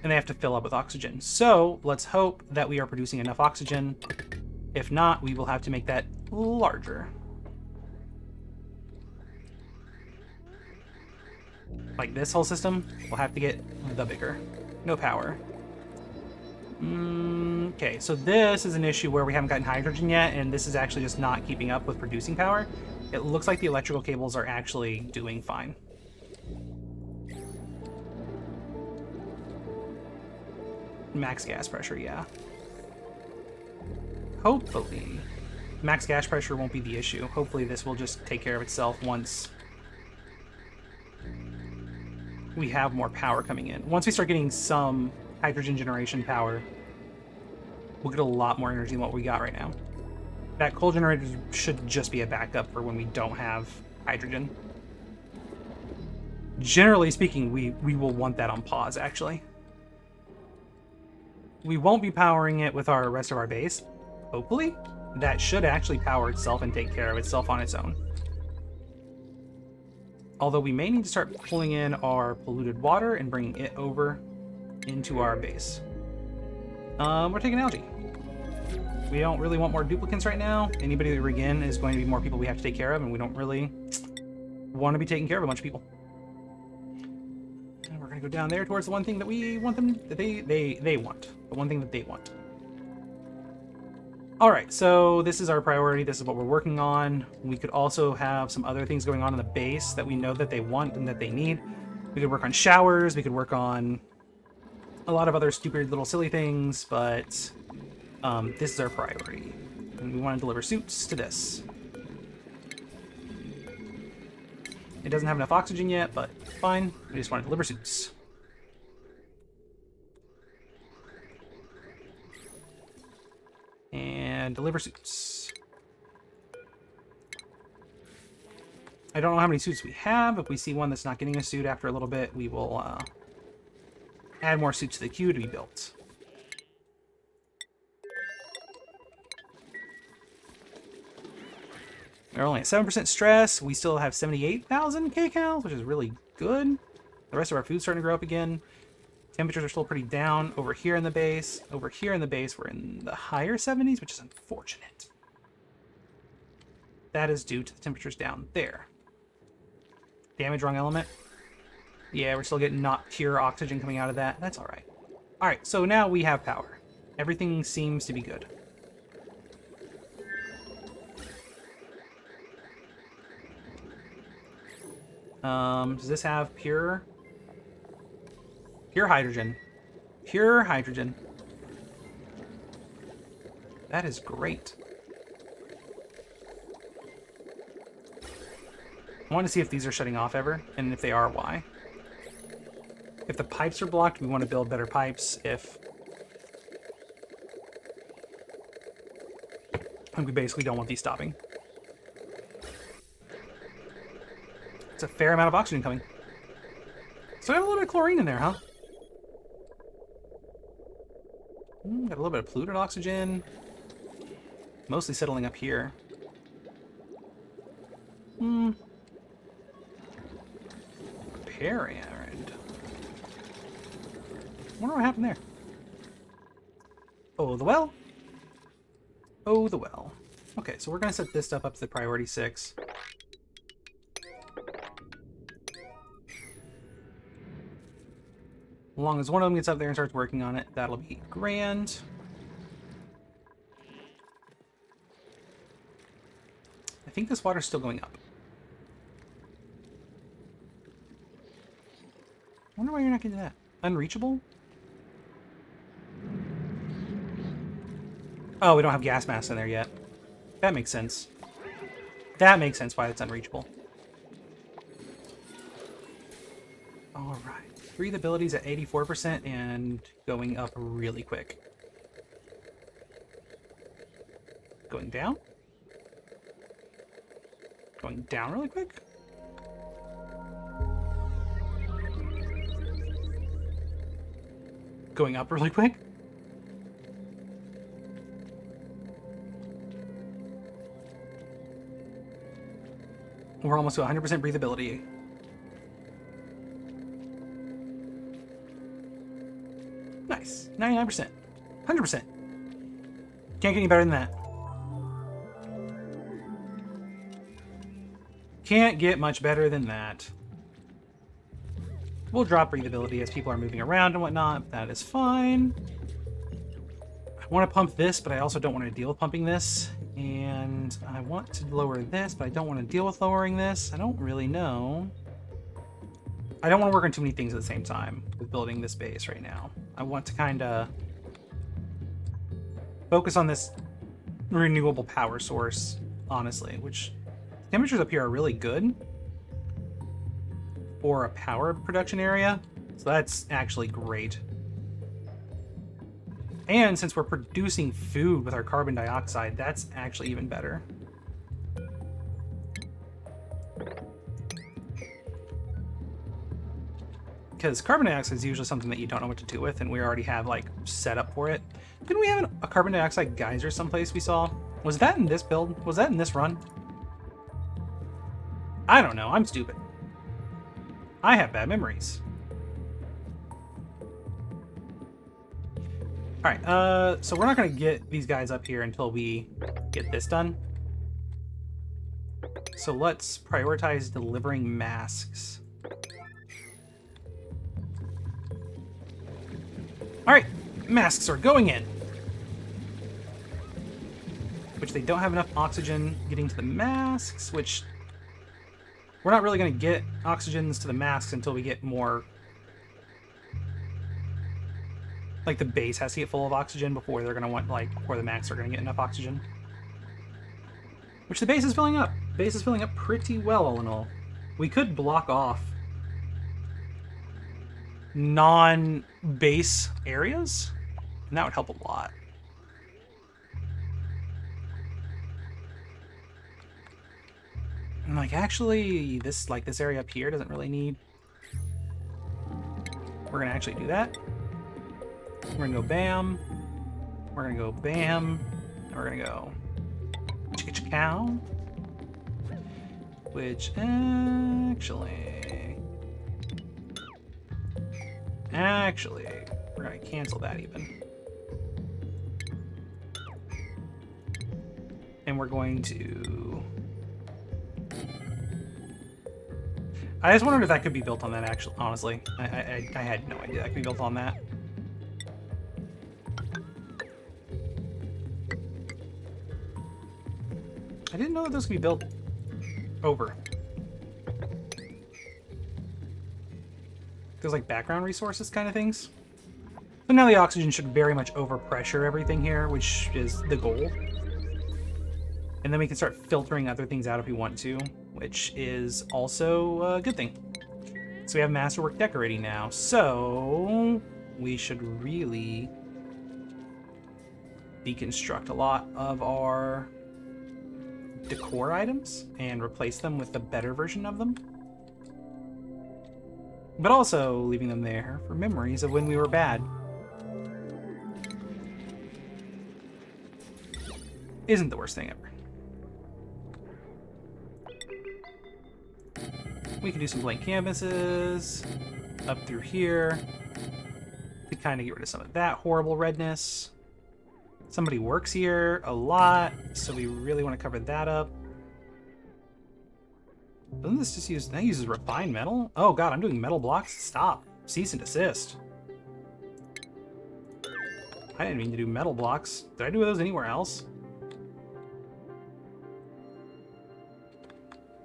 And they have to fill up with oxygen. So let's hope that we are producing enough oxygen. If not, we will have to make that larger. Like this whole system, we'll have to get the bigger. No power. Okay, so this is an issue where we haven't gotten hydrogen yet, and this is actually just not keeping up with producing power. It looks like the electrical cables are actually doing fine. Max gas pressure, yeah. Hopefully. Max gas pressure won't be the issue. Hopefully this will just take care of itself once we have more power coming in. Once we start getting some hydrogen generation power, we'll get a lot more energy than what we got right now. That coal generator should just be a backup for when we don't have hydrogen. Generally speaking, we will want that on pause, actually. We won't be powering it with our rest of our base. Hopefully, that should actually power itself and take care of itself on its own. Although we may need to start pulling in our polluted water and bringing it over into our base. We're taking algae. We don't really want more duplicants right now. Anybody that we bring in is going to be more people we have to take care of, and we don't really want to be taking care of a bunch of people. And we're going to go down there towards the one thing that we want them, that they want. The one thing that they want. Alright, so this is our priority. This is what we're working on. We could also have some other things going on in the base that we know that they want and that they need. We could work on showers. We could work on a lot of other stupid little silly things, but this is our priority. And we want to deliver suits to this. It doesn't have enough oxygen yet, but fine. We just want to deliver suits. And deliver suits. I don't know how many suits we have. If we see one that's not getting a suit after a little bit, we will add more suits to the queue to be built. We're only at 7% stress. We still have 78,000 kcals, which is really good. The rest of our food's starting to grow up again. Temperatures are still pretty down over here in the base. Over here in the base, we're in the higher 70s, which is unfortunate. that is due to the temperatures down there. Damage, wrong element. Yeah, we're still getting not pure oxygen coming out of that. That's all right. All right, so now we have power. Everything seems to be good. Does this have pure hydrogen? Pure hydrogen. That is great. I want to see if these are shutting off ever, and if they are, why. If the pipes are blocked, we want to build better pipes. If... and we basically don't want these stopping. It's a fair amount of oxygen coming. So I got a little bit of chlorine in there, huh? Got a little bit of polluted oxygen. Mostly settling up here. Repair errand. Wonder what happened there. Oh, the well. Oh, the well. Okay, so we're gonna set this stuff up to the priority 6. As long as one of them gets up there and starts working on it, that'll be grand. I think this water's still going up. I wonder why you're not getting that. Unreachable? Oh, we don't have gas masks in there yet. That makes sense. That makes sense why it's unreachable. Alright. Breathability's at 84% and going up really quick. Going down? Going down really quick? Going up really quick? We're almost to 100% breathability. Nice. 99%. 100%. Can't get any better than that. Can't get much better than that. We'll drop breathability as people are moving around and whatnot. That is fine. I want to pump this, but I also don't want to deal with pumping this. And I want to lower this, but I don't want to deal with lowering this. I don't really know. I don't want to work on too many things at the same time with building this base right now. I want to kind of focus on this renewable power source, honestly, which temperatures up here are really good for a power production area. So that's actually great. And since we're producing food with our carbon dioxide, that's actually even better. Because carbon dioxide is usually something that you don't know what to do with, and we already have, like, set up for it. Didn't we have a carbon dioxide geyser someplace we saw? Was that in this build? Was that in this run? I don't know. I'm stupid. I have bad memories. Alright, so we're not going to get these guys up here until we get this done. So let's prioritize delivering masks. Alright, masks are going in. Which they don't have enough oxygen getting to the masks, which we're not really going to get oxygens to the masks until we get more... like, the base has to get full of oxygen before they're going to want, like, before the masks are going to get enough oxygen. Which the base is filling up. The base is filling up pretty well, all in all. We could block off non-base areas, and that would help a lot. And, like, actually, this area up here doesn't really need... We're going to actually do that. We're gonna go bam. We're gonna go bam. And we're gonna go chicka cow. Which actually, we're gonna cancel that even. And we're going to I just wondered if that could be built on that, actually, honestly. I had no idea that could be built on that. I didn't know that those could be built over. There's like background resources kind of things. So now the oxygen should very much overpressure everything here, which is the goal. And then we can start filtering other things out if we want to, which is also a good thing. So we have masterwork decorating now. So we should really deconstruct a lot of our decor items and replace them with the better version of them. But also leaving them there for memories of when we were bad. Isn't the worst thing ever. We can do some blank canvases up through here to kind of get rid of some of that horrible redness. Somebody works here a lot, so we really want to cover that up. Doesn't this just use, that uses refined metal? Oh god, I'm doing metal blocks? Stop. Cease and desist. I didn't mean to do metal blocks. Did I do those anywhere else?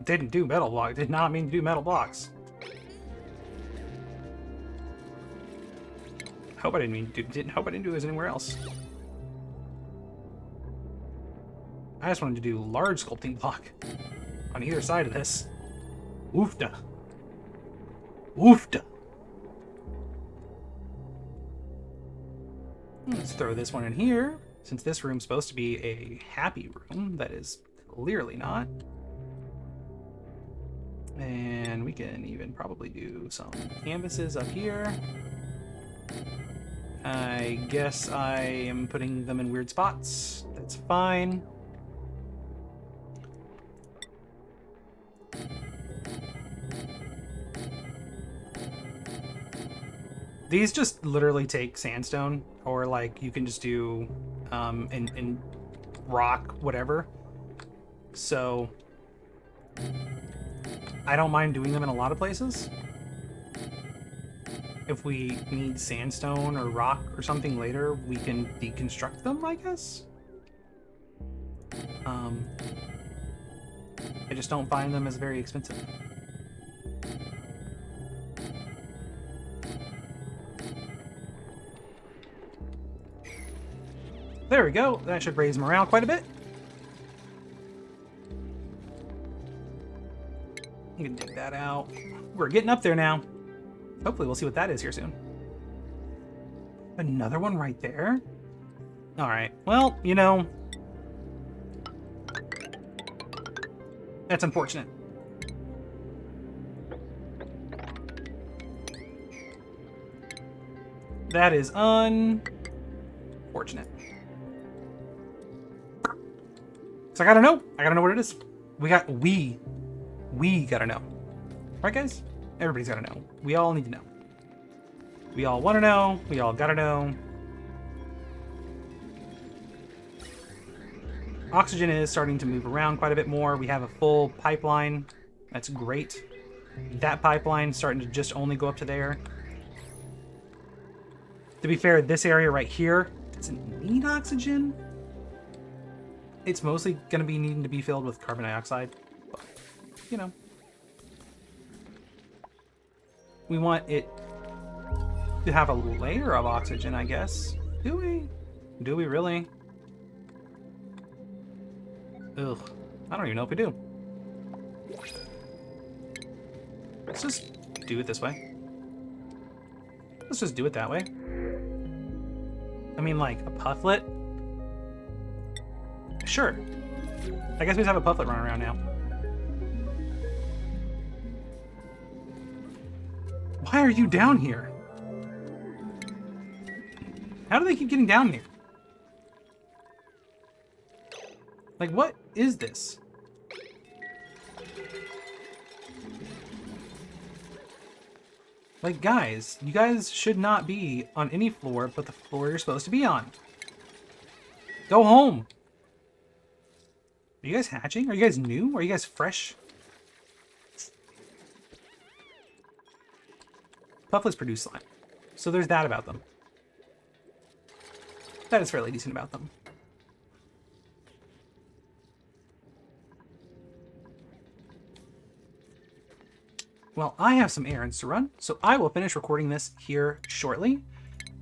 Didn't do metal block. Did not mean to do metal blocks. Hope I didn't mean to. Hope I didn't do this anywhere else. I just wanted to do large sculpting block on either side of this. Woofda. Woofda. Let's throw this one in here, since this room's supposed to be a happy room. That is clearly not. And we can even probably do some canvases up here. I guess I am putting them in weird spots. That's fine. These just literally take sandstone, or like you can just do in rock, whatever. So I don't mind doing them in a lot of places. If we need sandstone or rock or something later, we can deconstruct them, I guess. I just don't find them as very expensive. There we go. That should raise morale quite a bit. You can dig that out. We're getting up there now. Hopefully we'll see what that is here soon. Another one right there? Alright, well, you know, that's unfortunate. That is unfortunate. So I gotta know. I gotta know what it is. We gotta know. Right, guys? Everybody's gotta know. We all need to know. We all want to know. We all gotta know. Oxygen is starting to move around quite a bit more. We have a full pipeline. That's great. That pipeline starting to just only go up to there. To be fair, this area right here doesn't need oxygen. It's mostly going to be needing to be filled with carbon dioxide. But, you know. We want it to have a layer of oxygen, I guess. Do we? Do we really? Ugh. I don't even know if we do. Let's just do it this way. Let's just do it that way. I mean, like, a pufflet? Sure. I guess we just have a pufflet running around now. Why are you down here? How do they keep getting down here? Like, what is this? Like, guys, you guys should not be on any floor but the floor you're supposed to be on. Go home. Are you guys hatching? Are you guys new? Are you guys fresh? Pufflets produce slime. So there's that about them. That is fairly decent about them. Well, I have some errands to run, so I will finish recording this here shortly.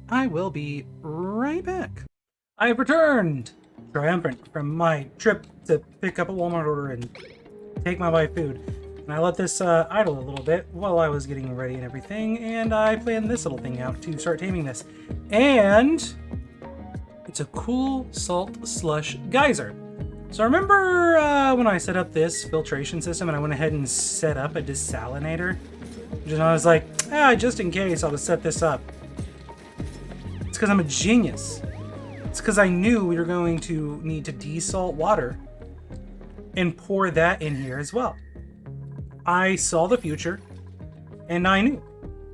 I will be right back. I have returned, triumphant, from my trip to pick up a Walmart order and take my wife food. And I let this idle a little bit while I was getting ready and everything, and I planned this little thing out to start taming this. And it's a cool salt slush geyser. So remember when I set up this filtration system and I went ahead and set up a desalinator? And I was like, just in case, I'll just set this up. It's because I'm a genius. It's because I knew we were going to need to desalt water and pour that in here as well. I saw the future, and I knew.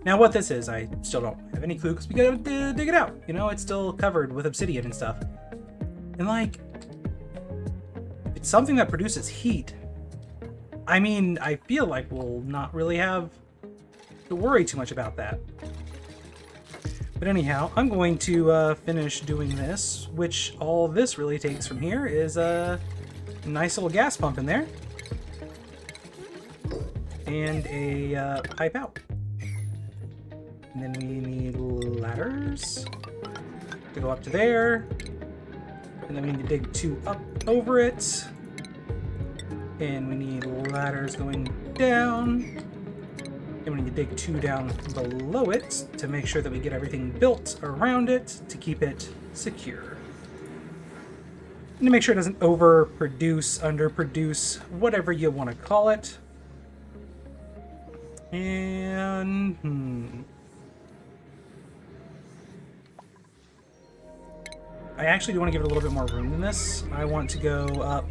Now what this is, I still don't have any clue because we gotta dig it out. You know, it's still covered with obsidian and stuff. And like, it's something that produces heat. I mean, I feel like we'll not really have to worry too much about that. But anyhow, I'm going to finish doing this, which all this really takes from here is a nice little gas pump in there. And a pipe out. And then we need ladders to go up to there. And then we need to dig 2 up over it. And we need ladders going down. And we need to dig 2 down below it to make sure that we get everything built around it to keep it secure. And to make sure it doesn't overproduce, underproduce, whatever you want to call it. And I actually do want to give it a little bit more room than this. I want to go up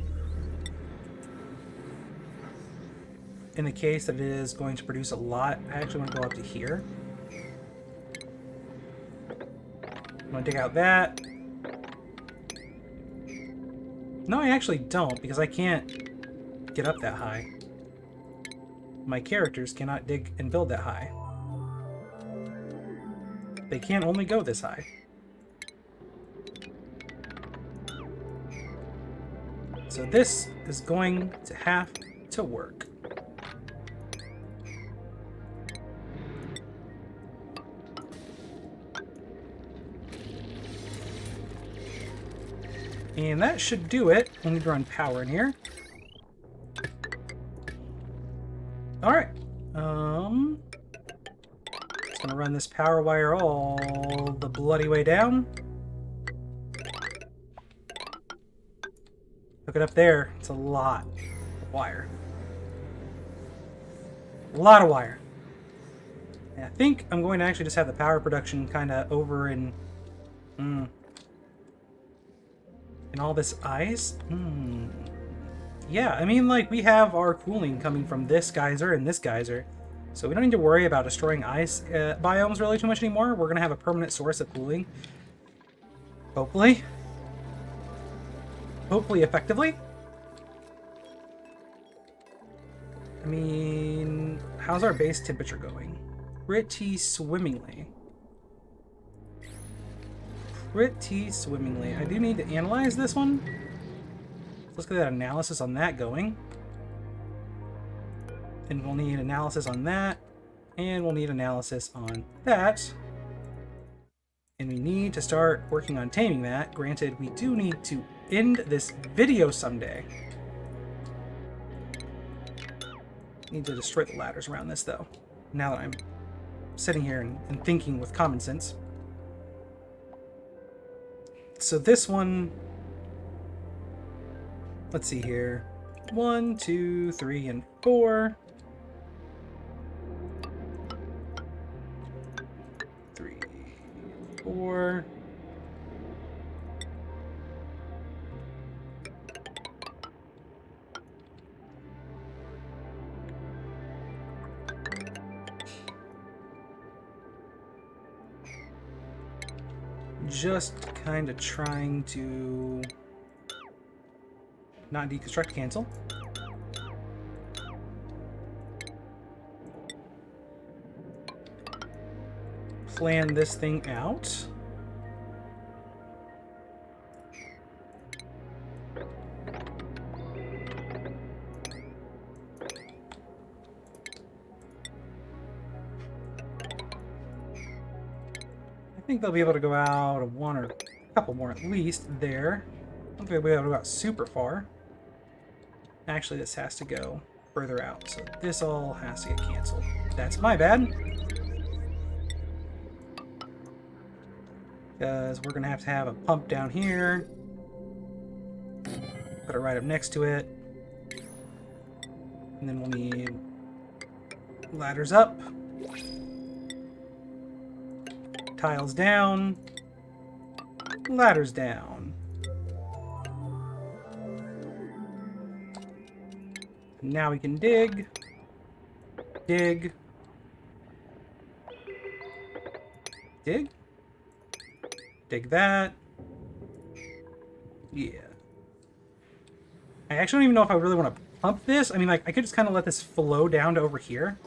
in the case that it is going to produce a lot. I actually want to go up to here. I'm going to dig out that. No, I actually don't, because I can't get up that high. My characters cannot dig and build that high. They can only go this high. So this is going to have to work. And that should do it. I need to run power in here. Alright. Just gonna run this power wire all the bloody way down. Hook it up there. It's a lot of wire. A lot of wire. And I think I'm going to actually just have the power production kind of over in all this ice. Yeah, I mean, like, we have our cooling coming from this geyser and this geyser. So we don't need to worry about destroying ice biomes really too much anymore. We're going to have a permanent source of cooling. Hopefully. Hopefully effectively. I mean, how's our base temperature going? Pretty swimmingly. Pretty swimmingly. I do need to analyze this one. Let's get that analysis on that going. And we'll need analysis on that. And we'll need analysis on that. And we need to start working on taming that. Granted, we do need to end this video someday. Need to destroy the ladders around this, though. Now that I'm sitting here and thinking with common sense. So this one... Let's see here. 1, 2, 3, and 4. 3, 4. Just kind of trying to not deconstruct, cancel. plan this thing out. I think they'll be able to go out one or a couple more at least there. I don't think they'll be able to go out super far. Actually, this has to go further out, so this all has to get canceled. That's my bad. Because we're going to have a pump down here. Put it right up next to it. And then we'll need ladders up. Tiles down. Ladders down. Now we can dig. Dig. Dig. Dig that. Yeah. I actually don't even know if I really want to pump this. I mean, like, I could just kind of let this flow down to over here.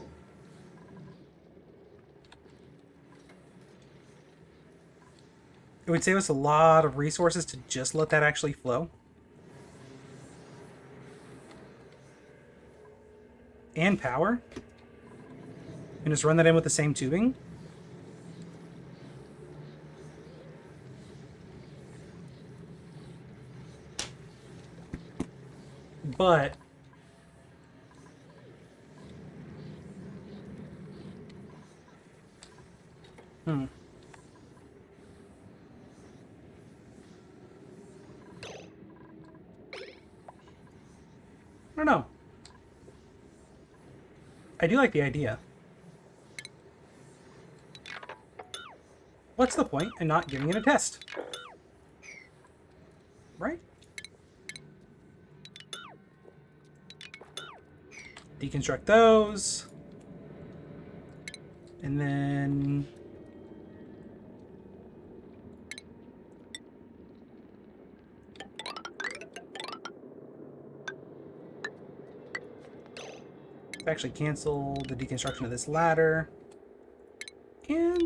It would save us a lot of resources to just let that actually flow. And power. And just run that in with the same tubing. But I don't know. I do like the idea. What's the point in not giving it a test? Right? Deconstruct those. And then actually cancel the deconstruction of this ladder. And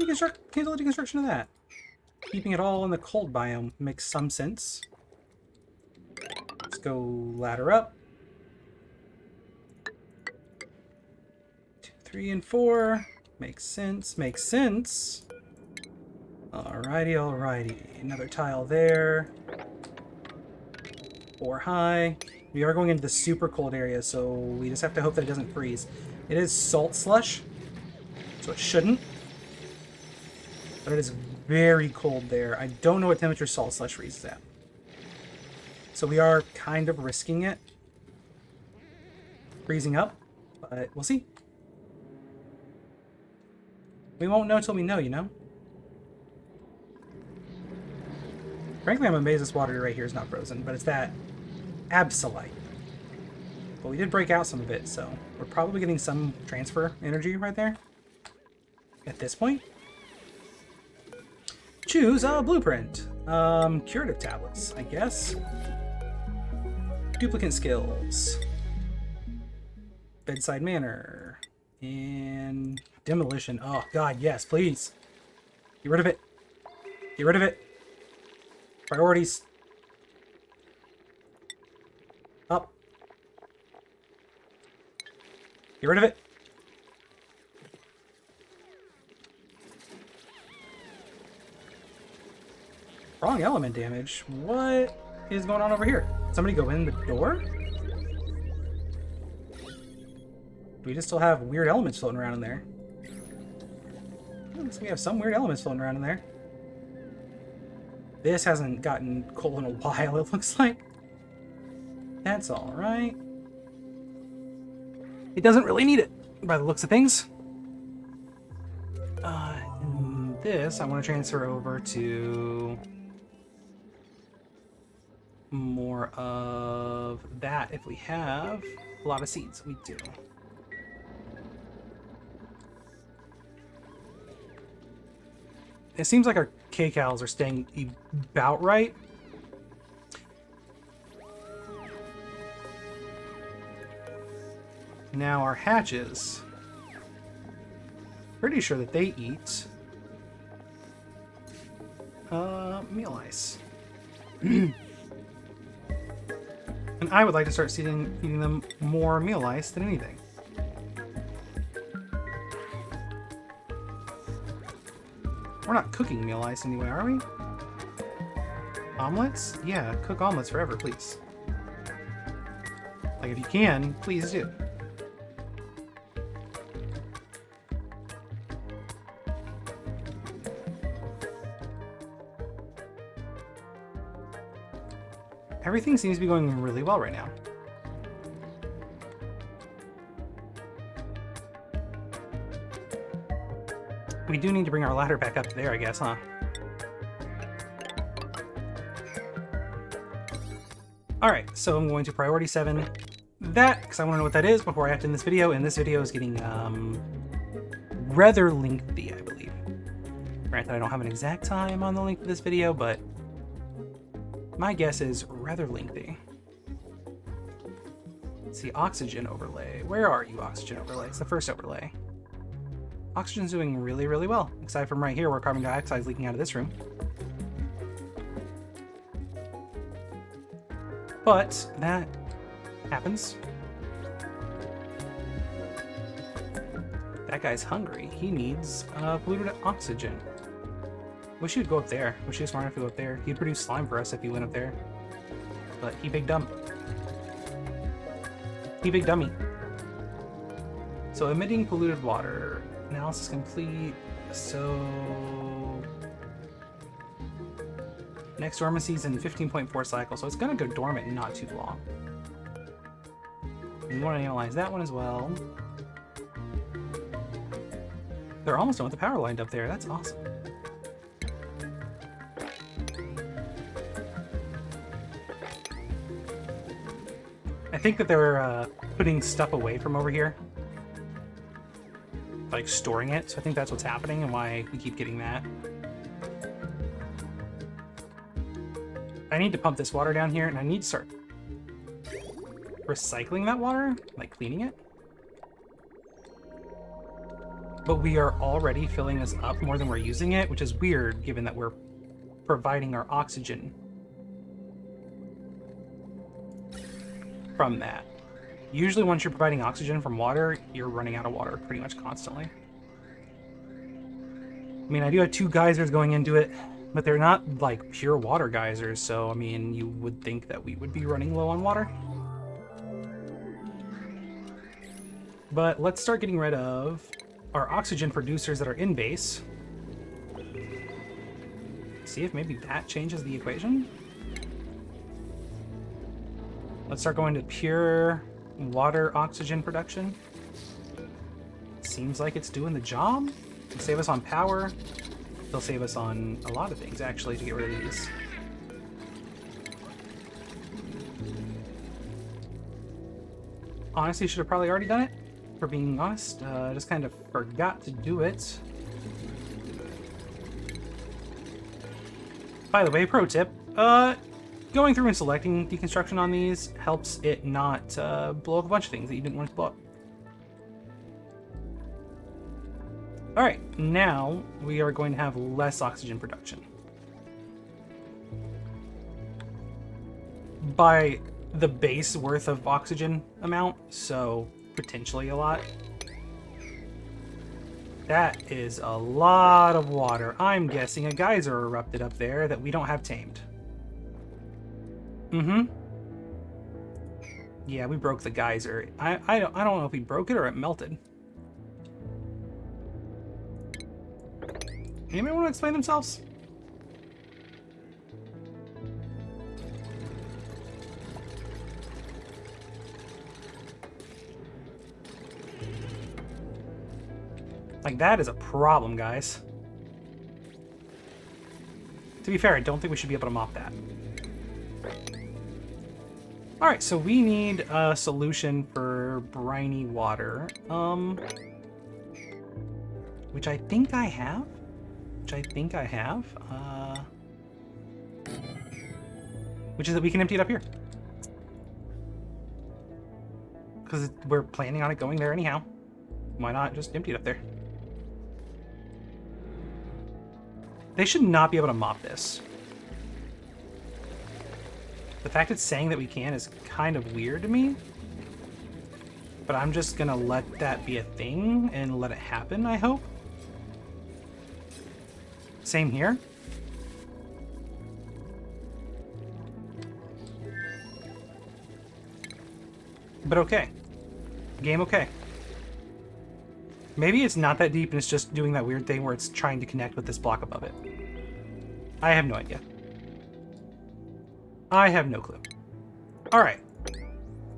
cancel the deconstruction of that. Keeping it all in the cold biome makes some sense. Let's go ladder up. 2, 3, and 4. Makes sense. Makes sense. Alrighty, alrighty. Another tile there. 4 high. We are going into the super cold area, so we just have to hope that it doesn't freeze. It is salt slush, so it shouldn't. But it is very cold there. I don't know what temperature salt slush freezes at. So we are kind of risking it. Freezing up, but we'll see. We won't know till we know, you know? Frankly, I'm amazed this water right here is not frozen, but it's that absolite. But we did break out some of it, so we're probably getting some transfer energy right there. At this point. Choose a blueprint. Curative tablets, I guess. Duplicate skills. Bedside manor. And demolition. Oh, God, yes, please. Get rid of it. Get rid of it. Priorities. Up. Get rid of it. Wrong element damage. What is going on over here? Somebody go in the door? Do we just still have weird elements floating around in there? So we have some weird elements floating around in there. This hasn't gotten cold in a while, it looks like. That's alright. It doesn't really need it, by the looks of things. And this I want to transfer over to more of that if we have a lot of seeds. We do. It seems like our kcals are staying about right. Now our hatches, pretty sure that they eat Meal ice. And I would like to start feeding them more meal ice than anything. We're not cooking meal ice anyway, are we? Omelets? Yeah, cook omelets forever, please. Like, if you can, please do. Everything seems to be going really well right now. We do need to bring our ladder back up there, I guess, huh? Alright, so I'm going to priority 7 that, because I want to know what that is before I have to end this video, and this video is getting rather lengthy, I believe. Granted, I don't have an exact time on the length of this video, but my guess is rather lengthy. Let's see, oxygen overlay. Where are you, oxygen overlay? It's the first overlay. Oxygen's doing really, really well, aside from right here where carbon dioxide is leaking out of this room. But that happens. That guy's hungry. He needs polluted oxygen. Wish he would go up there. Wish he was smart enough to go up there. He'd produce slime for us if he went up there. But he big dumb. He big dummy. So emitting polluted water. Analysis complete. So next dormancy's in 15.4 cycles, so it's gonna go dormant not too long. We want to analyze that one as well. They're almost done with the power lined up there. That's awesome. I think that they're putting stuff away from over here. Like storing it, so I think that's what's happening and why we keep getting that. I need to pump this water down here, and I need to start recycling that water, like cleaning it. But we are already filling this up more than we're using it, which is weird given that we're providing our oxygen from that. Usually once you're providing oxygen from water, you're running out of water pretty much constantly. I mean, I do have 2 geysers going into it, but they're not like pure water geysers, so I mean, you would think that we would be running low on water. But let's start getting rid of our oxygen producers that are in base. See if maybe that changes the equation. Let's start going to pure water oxygen production. Seems like it's doing the job. It'll save us on power. They'll save us on a lot of things, actually, to get rid of these. Honestly, should have probably already done it, for being honest. Just kind of forgot to do it. By the way, pro tip, going through and selecting deconstruction on these helps it not blow up a bunch of things that you didn't want it to blow up. Alright, now we are going to have less oxygen production. By the base worth of oxygen amount, so potentially a lot. That is a lot of water. I'm guessing a geyser erupted up there that we don't have tamed. Yeah, we broke the geyser. I don't know if we broke it or it melted. Anybody want to explain themselves? Like, that is a problem, guys. To be fair, I don't think we should be able to mop that. Alright, so we need a solution for briny water. Which I think I have. Which is that we can empty it up here. Because we're planning on it going there anyhow. Why not just empty it up there? They should not be able to mop this. The fact it's saying that we can is kind of weird to me. But I'm just gonna let that be a thing and let it happen, I hope. Same here. But okay. Game okay. Maybe it's not that deep and it's just doing that weird thing where it's trying to connect with this block above it. I have no idea. I have no clue. Alright.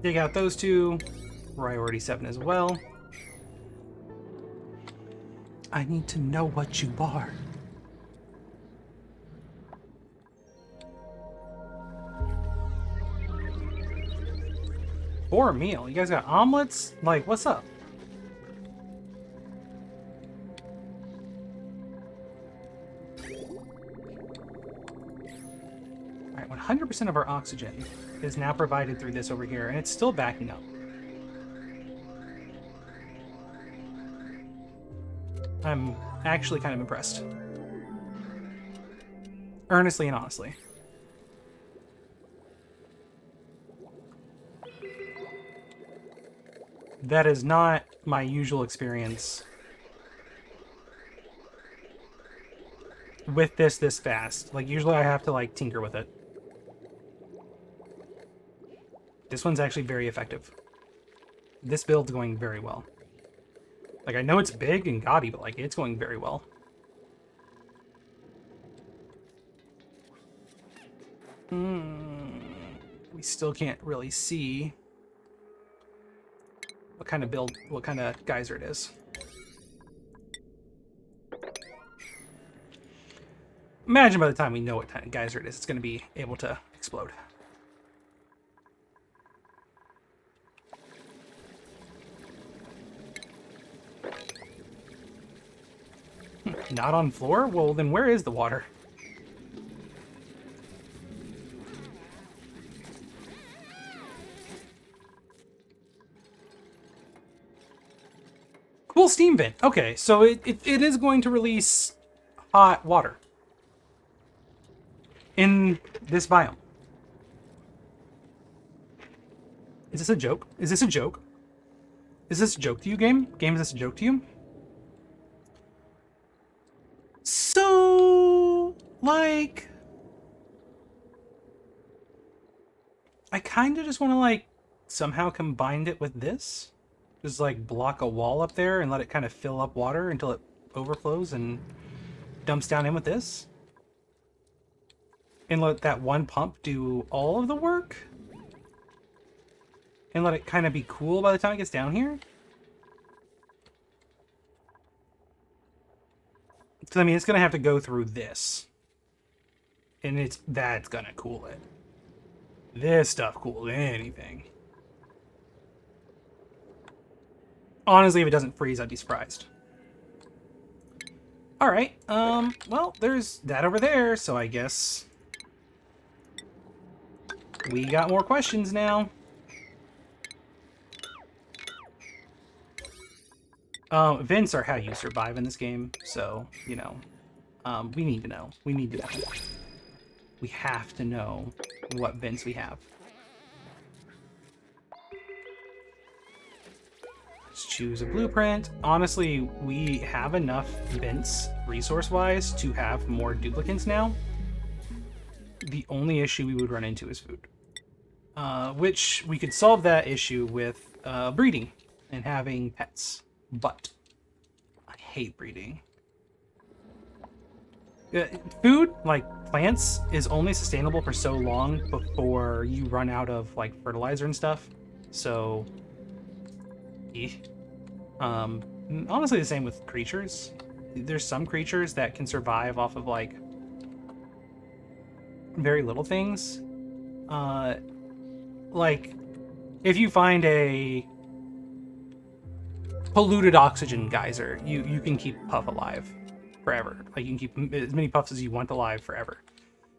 Dig out those two. Priority 7 as well. I need to know what you are. For a meal. You guys got omelets? Like, what's up? Alright, 100% of our oxygen is now provided through this over here, and it's still backing up. I'm actually kind of impressed. Earnestly and honestly. That is not my usual experience with this fast. Like, usually I have to, like, tinker with it. This one's actually very effective. This build's going very well. Like, I know it's big and gaudy, but, like, it's going very well. We still can't really see what kind of build, what kind of geyser it is. Imagine by the time we know what kind of geyser it is, it's going to be able to explode. Not on floor? Well, then where is the water? Cool steam vent. Okay, so it is going to release hot water in this biome. Is this a joke? Is this a joke? Is this a joke to you, game? Game, is this a joke to you? So, like, I kind of just want to, like, somehow combine it with this. Just, like, block a wall up there and let it kind of fill up water until it overflows and dumps down in with this. And let that one pump do all of the work. And let it kind of be cool by the time it gets down here. So, I mean, it's going to have to go through this. And that's going to cool it. This stuff cools anything. Honestly, if it doesn't freeze, I'd be surprised. Alright, well, there's that over there, so I guess we got more questions now. Vents are how you survive in this game, so, you know, we need to know. We need to know. We have to know what vents we have. Let's choose a blueprint. Honestly, we have enough vents, resource-wise, to have more duplicants now. The only issue we would run into is food. Which, we could solve that issue with breeding and having pets. But I hate breeding. Food, like plants, is only sustainable for so long before you run out of like fertilizer and stuff. So, honestly, the same with creatures. There's some creatures that can survive off of like very little things. Like if you find a polluted oxygen geyser, you can keep Puff alive forever. Like you can keep as many Puffs as you want alive forever.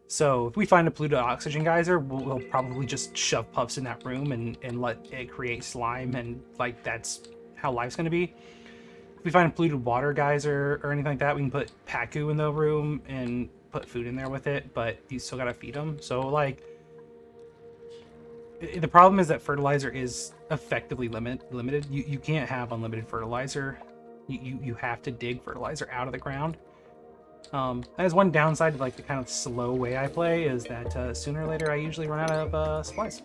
So if we find a polluted oxygen geyser, we'll probably just shove Puffs in that room and let it create slime, and like that's how life's going to be. if we find a polluted water geyser or anything like that, we can put Paku in the room and put food in there with it, but you still gotta feed them. So, like, the problem is that fertilizer is effectively limited. You can't have unlimited fertilizer. You have to dig fertilizer out of the ground. That is one downside to, like, the kind of slow way I play, is that sooner or later I usually run out of supplies.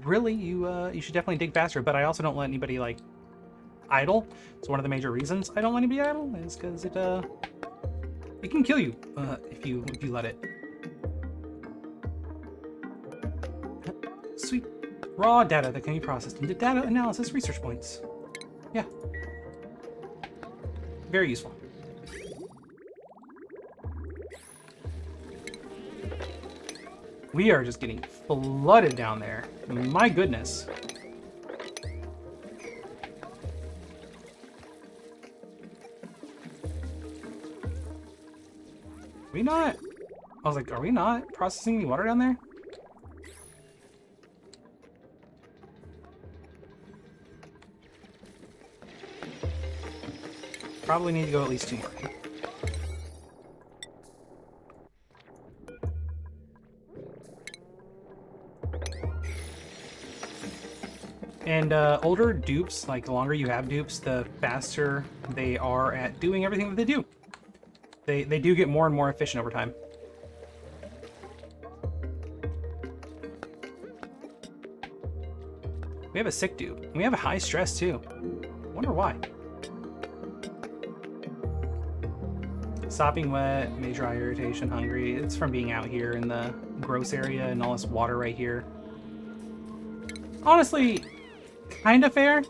Really, you should definitely dig faster, but I also don't let anybody, like, idle. So one of the major reasons I don't let anybody idle is because it can kill you if you let it. Sweet. Raw data that can be processed into data analysis research points. Yeah. Very useful. We are just getting flooded down there. My goodness. We not? I was like, are we not processing any water down there? Probably need to go at least 2 more. And older dupes, like the longer you have dupes, the faster they are at doing everything that they do. They do get more and more efficient over time. We have a sick dupe. And we have a high stress too. Wonder why. Sopping wet, major eye irritation, hungry. It's from being out here in the gross area and all this water right here. Honestly, kind of fair.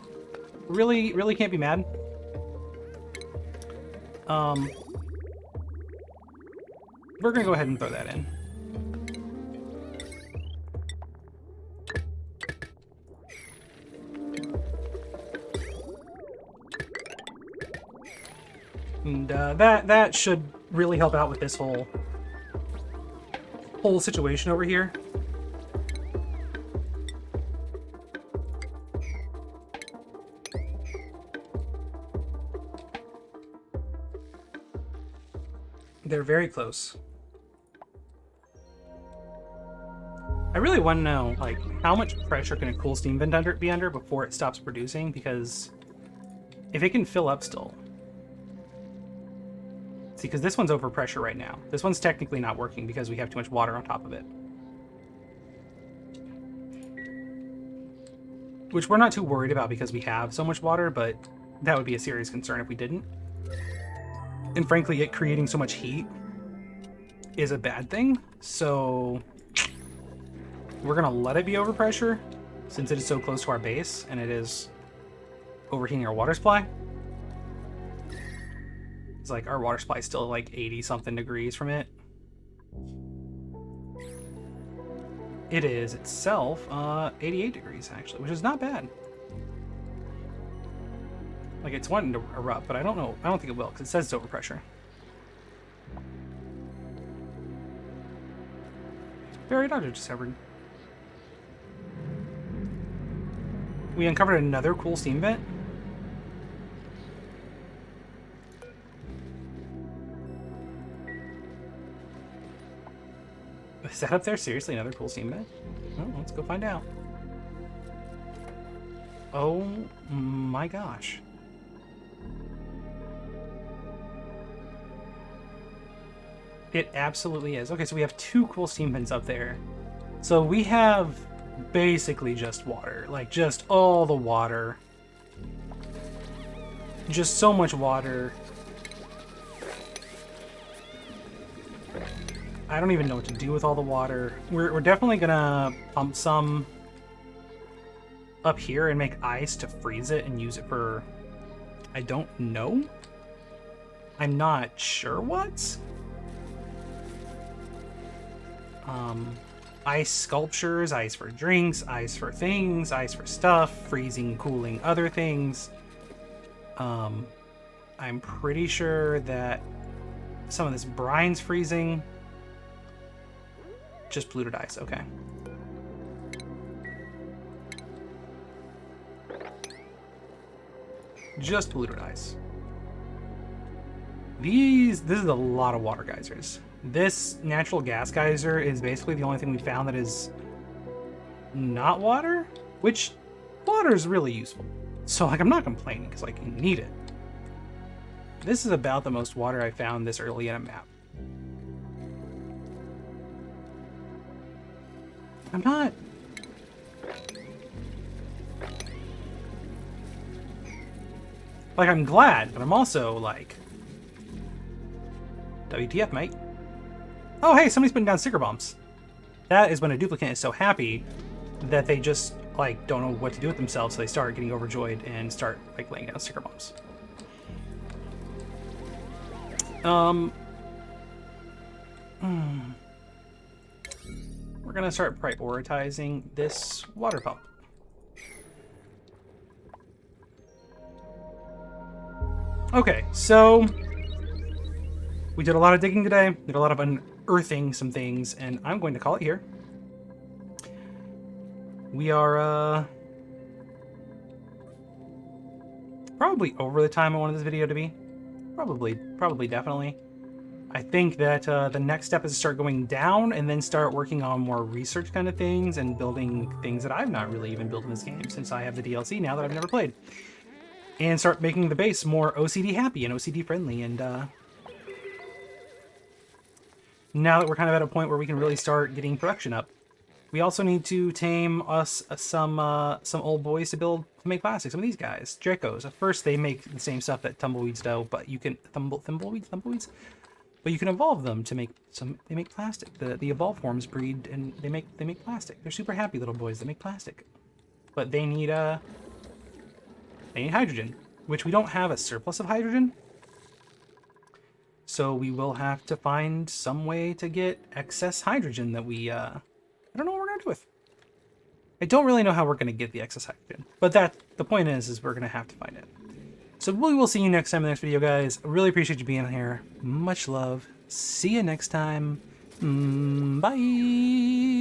Really can't be mad. We're gonna go ahead and throw that in. And that should really help out with this whole situation over here. They're very close. I really want to know, like, how much pressure can a cool steam vent be under before it stops producing, because if it can fill up still. See, because this one's over pressure right now. This one's technically not working because we have too much water on top of it. Which we're not too worried about because we have so much water, but that would be a serious concern if we didn't. And frankly, it creating so much heat is a bad thing, so we're gonna let it be over pressure since it is so close to our base and it is overheating our water supply. It's like our water supply is still like 80 something degrees from it. It is itself 88 degrees actually, which is not bad. Like, it's wanting to erupt, but I don't know. I don't think it will because it says it's over pressure. Buried object discovered. We uncovered another cool steam vent. Is that up there? Seriously, another cool steam vent? Oh, let's go find out. Oh my gosh. It absolutely is. Okay, so we have 2 cool steam vents up there. So we have basically just water. Like, just all the water. Just so much water. I don't even know what to do with all the water. We're definitely gonna pump some up here and make ice to freeze it and use it for... I don't know? I'm not sure what? Ice sculptures, ice for drinks, ice for things, ice for stuff, freezing, cooling other things. I'm pretty sure that some of this brine's freezing. Just polluted ice, okay. Just polluted ice. This is a lot of water geysers. This natural gas geyser is basically the only thing we found that is not water, which water is really useful. So like, I'm not complaining because like you need it. This is about the most water I found this early in a map. I'm not... Like, I'm glad, but I'm also like... WTF, mate. Oh, hey, somebody's putting down sticker bombs. That is when a duplicant is so happy that they just, like, don't know what to do with themselves, so they start getting overjoyed and start, like, laying down sticker bombs. We're gonna start prioritizing this water pump. Okay, so we did a lot of digging today, did a lot of unearthing some things, and I'm going to call it here. We are probably over the time I wanted this video to be. Probably, definitely. I think that the next step is to start going down and then start working on more research kind of things and building things that I've not really even built in this game since I have the DLC now that I've never played. And start making the base more OCD happy and OCD friendly. And now that we're kind of at a point where we can really start getting production up, we also need to tame us some old boys to make plastic. Some of these guys, Dracos. At first, they make the same stuff that tumbleweeds do, but you can tumbleweeds. But you can evolve them to make some. They make plastic. The evolved forms breed and they make plastic. They're super happy little boys that make plastic, but they need hydrogen, which we don't have a surplus of hydrogen. So we will have to find some way to get excess hydrogen that we I don't know what we're gonna do with. I don't really know how we're gonna get the excess hydrogen, but the point is we're gonna have to find it. So we will see you next time in the next video, guys. I really appreciate you being here. Much love. See you next time. Bye.